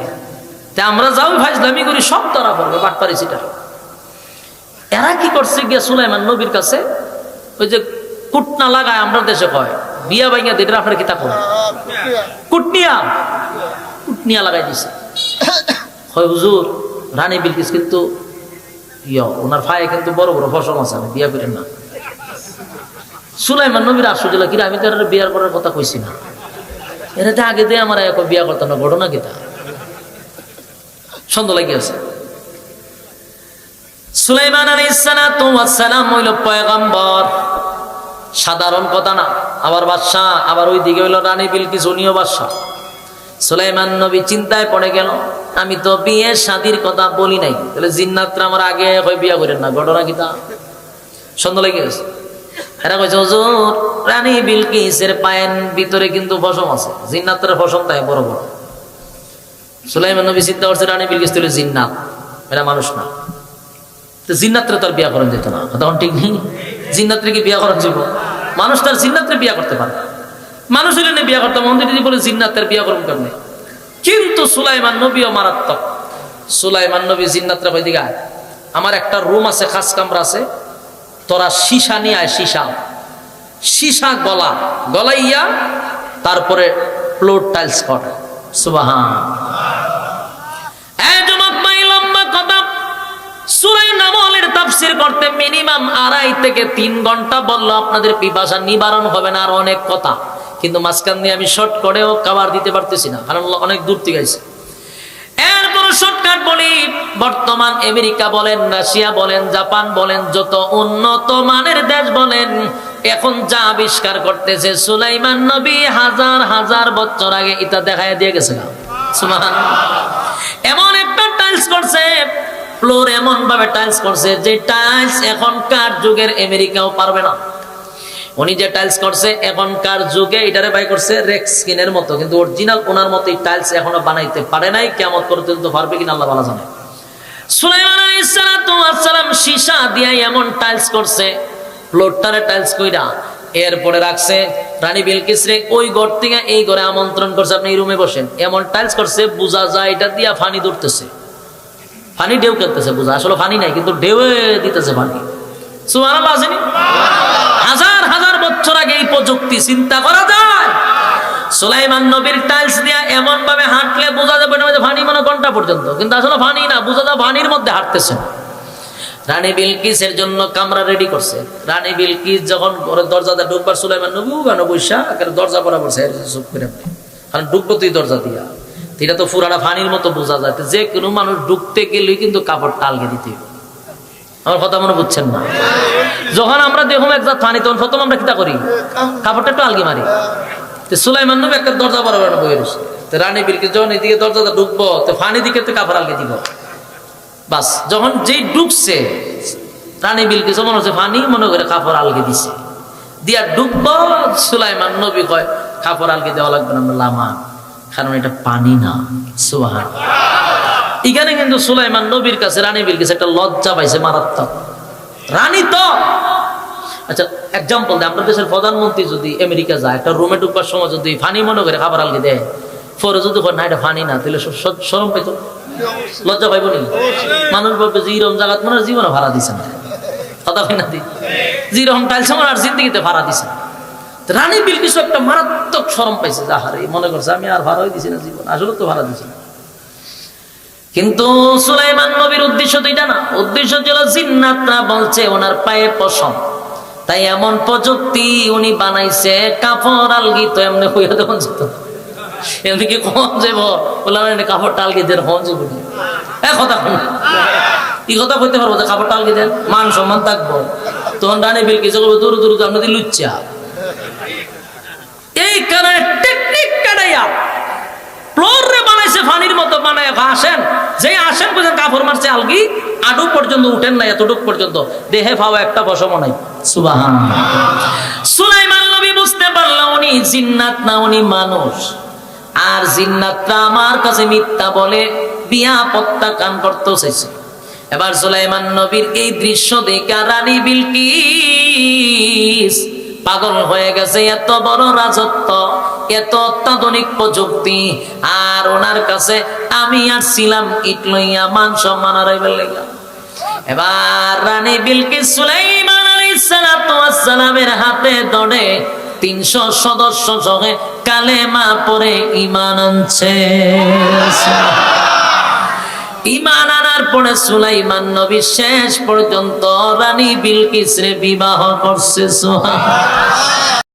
তা আমরা যাও ফাইজলামি করি, সব ধরা পড়বে, বাটপারি সিটা। এরা কি করছে গিয়া সুলাইমান নবীর কাছে, ওই যে কুটনা লাগায় আমরা দেশে কয়, বিয়া বাইঙ্গা দেখে আপনার কিতা করে কুটনিয়া লাগাই দিছে। হয় হুজুর, রানী বিলকিস কিন্তু ওনার ভাই কিন্তু বড় বড় ফসল আছে, আমি বিয়া করেন না। সুলাইমান নবীর আশ্চর্য, কিরা আমি তো এর বিয়ার করার কথা কইছি না, এরা তো আগে দিয়ে আমার বিয়া করতাম না, ঘটনা কিতা সন্দেহ লাগি আছে। সুলাইমান আলাইহিস সালাম হইল পয়গম্বর, সাধারণ কথা না, আবার বাদশা, আবার ওই দিকে হইল রানী বিলকিস, উনিও বাদশা। সুলাইমান নবী চিন্তায় পড়ে গেল, আমি তো বিয়ে শাদীর কথা বলি নাই, তাহলে জিন্নাতরা আমার আগে বিয়া করেন না, ঘটনা কিতা সন্দেহ লেগে গেছে। এরা কইছে হুজুর, রানী বিলকিসের পায়ের ভিতরে কিন্তু পশম আছে, জিন্নাতরা পশম তাই বড় বড়। সুলাইমান নবী চিন্তা করছে রানী বিলকিস তো জিন্নাত, এরা মানুষ না, তো জিন্নাতরা তো আর বিয়া করেন যেত না, তখন ঠিক নেই। জিন্নাতরে কি বিয়া করার যাব? মানুষ তার জিন্নাতরে বিয়া করতে পারে, মানুষ হইলে না বিয়া করতাম, মন্দির যদি বলে জিন্নাতের বিয়া করুন কেমনে। কিন্তু সুলাইমান নবীও মারাত্মক। সুলাইমান নবী জিন্নাতরা কই দিকে, আমার একটা রুম আছে, খাস কামরা আছে, তোরা সীসা নিয়ে আয়, সীসা গলাইয়া তারপরে ফ্লোর টাইলস কর। সুবহান। সূরা নামলের তাফসীর করতে মিনিমাম 2.5 থেকে 3 ঘন্টা বললো, আপনাদের পিপাসা নিবারণ হবে না, আর অনেক কথা, কিন্তু মাঝখান দিয়ে আমি শর্ট করেও কভার দিতে পারতেছি না, কারণ অনেক দূর থেকে আইছে। এরপর শর্টকাট বলি, বর্তমান আমেরিকা বলেন, রাশিয়া বলেন, জাপান বলেন, যত উন্নত মানের দেশ বলেন, এখন যা আবিষ্কার করতেছে, সুলাইমান নবী হাজার হাজার বছর আগে এটা দেখায় দিয়ে গেছে। সুবহানাল্লাহ। এমন একটা টাইলস করছে, ফ্লোর এমন ভাবে টাইলস করছে, যে টাইলস এখনকার যুগের আমেরিকাও পারবে না। উনি যে টাইলস করছে এখনকার যুগে, এটারে বাই করছে রেক্সকিনের মতো, কিন্তু অরিজিনাল ওনার মতোই টাইলস এখনো বানাইতে পারে নাই, কিয়ামত করতে তো পারবে কিনা আল্লাহ ভালো জানে। সুলাইমান আলাইহিস সালাম সীসা দিয়ে এমন টাইলস করছে, ফ্লোরটারে টাইলস কইরা এরপরে রাখছে। রানী বিলকিস রে ওই ঘর থেকে এই ঘরে আমন্ত্রণ করছে, আপনি এই রুমে বসেন, এমন টাইলস করছে বোঝা যায় এটা দিয়া পানি ধরতেছে, পানি ঢেউ খেলতেছে, বোঝা আসলে পানি নাই, কিন্তু ঢেউয়ে দিতেছে পানি। সুবহানাল্লাহ। হাজার হাজার বছর আগে এই প্রযুক্তি, চিন্তা করা যায়। সুলাইমান নবীর টাইলস দিয়া এমন ভাবে হাঁটলে বোঝা যাবে না যে পানি মানে ঘন্টা পর্যন্ত, কিন্তু আসলে পানি না, বোঝা যায় পানির মধ্যে হাঁটতেছে। রানী বিলকিসের জন্য কামরা রেডি করছে। রানী বিলকিস যখন ঘরের দরজাটা ঢুকবার সুলাইমান নবী উগানো বৈশা দরজা বরাবর চুপ করে, কারণ ঢুকবো তুই দরজা দিয়া, এটা তো পুরাটা পানির মতো বোঝা যায়, যে কোনো মানুষ ঢুকতে গেলেই কিন্তু কাপড়টা আলগে দিতে হবে। আমার কথা মনে বুঝছেন না? যখন আমরা দেখুন এক জাত পানি, তখন প্রথম আমরা কিতা করি, কাপড়টা একটু আলগে মারি। সুলাইমান নবী একটা দরজা বরাবর বয়ে রয়েছে, রানী বিলকিস যখন এদিকে দরজাটা ঢুকবো তো পানি দিকে তো কাপড় আলগে দিব। বাস যখন যেই ঢুকছে রানী বিলকিস মনে হচ্ছে পানি, মনে করে কাপড় আলগে দিছে, দিয়া ডুববো। সুলাইমান নবী কয় কাপড় আলগে দেওয়া লাগবে না, লামা, কারণ এটা পানি না। সুবহান। এখানে কিন্তু সুলাইমান নবীর কাছে রানী বিলকিস একটা লজ্জা পাইছে মারাত্মক। রানী তো আচ্ছা এক্সাম্পল দেয়, আপনার দেশের প্রধানমন্ত্রী যদি আমেরিকা যায়, একটা রুমে ঢুকবার সময় যদি ফানি মনে করে খাবার আলগে দেয়, পরে যদি না এটা ফানি না, তাহলে শরম পাইতো, লজ্জা পাইব নি? মানুষ বলবে যে এরকম জায়গা মনে জীবনে ভাড়া দিছে না, কথা হয় না, যেরকম টাইলস আমার আর জিন্দিগিতে ভাড়া দিছে। রানী বিলকিস একটা মারাত্মক শরম পাইছে, যাহারে মনে করছে আমি আর ভাড়াই দিছি না জীবন, আসলে তো ভাড়া দিছি না। কিন্তু সুলাইমান নবীর উদ্দেশ্য তো এটা না, উদ্দেশ্য ছিল জিন্নাতরা বলছে ওনার পায়ে পশম, তাই এমন প্রযুক্তি উনি বানাইছে, কাপড় আলগি তো এমনি হইয়া দেওয়া যেত, এমনি কি কম যাব বললাম কাপড় টালগি দেন হন যাব, কথা কি কথা বলতে পারবো যে কাপড় টালগি দেন, মান সম্মান থাকবো। তখন রানী বিলকিস বলবো দূর দূর আপনাদের লুচ্চা। এই কারণে টেকনিক কাটাইয়া ফ্লোরে বানাইছে, ফানির মতো বানায় আসেন, যে আসেন বুঝেন কাপড় মারছে আলগি, আডু পর্যন্ত উঠেন না, এতটুক পর্যন্ত দেহে পাওয়া একটা পশম নাই। সুবহানাল্লাহ। সুলাইমান নবী বুঝতে পারলো উনি জিন্নাত না, উনি মানুষ, আর জিন্নাতরা আমার কাছে মিথ্যা বলে বিয়া প্রত্যাখ্যান করতে চাইছে। এবার সুলাইমান নবীর এই দৃশ্য দেখে রানী বিলকিস পাগল হয়ে গেছে, এত বড় রাজত্ব, এত অত্যাধুনিক প্রযুক্তি, আর ওনার কাছে আমি আসছিলাম ইট লইয়া মান সম্মান হারাইবার লাগা। এবার রানী বিলকিস সুলাইমান আলাইহিস সালাতু ওয়াস সালামের হাতে ধরে 300 সদস্য সঙ্গে কালেমা পড়ে ঈমান আনছে। ঈমান আনার পরে সুলাইমান নবী শেষ পর্যন্ত রানী বিলকিসরে বিবাহ করছে। সুবহানাল্লাহ।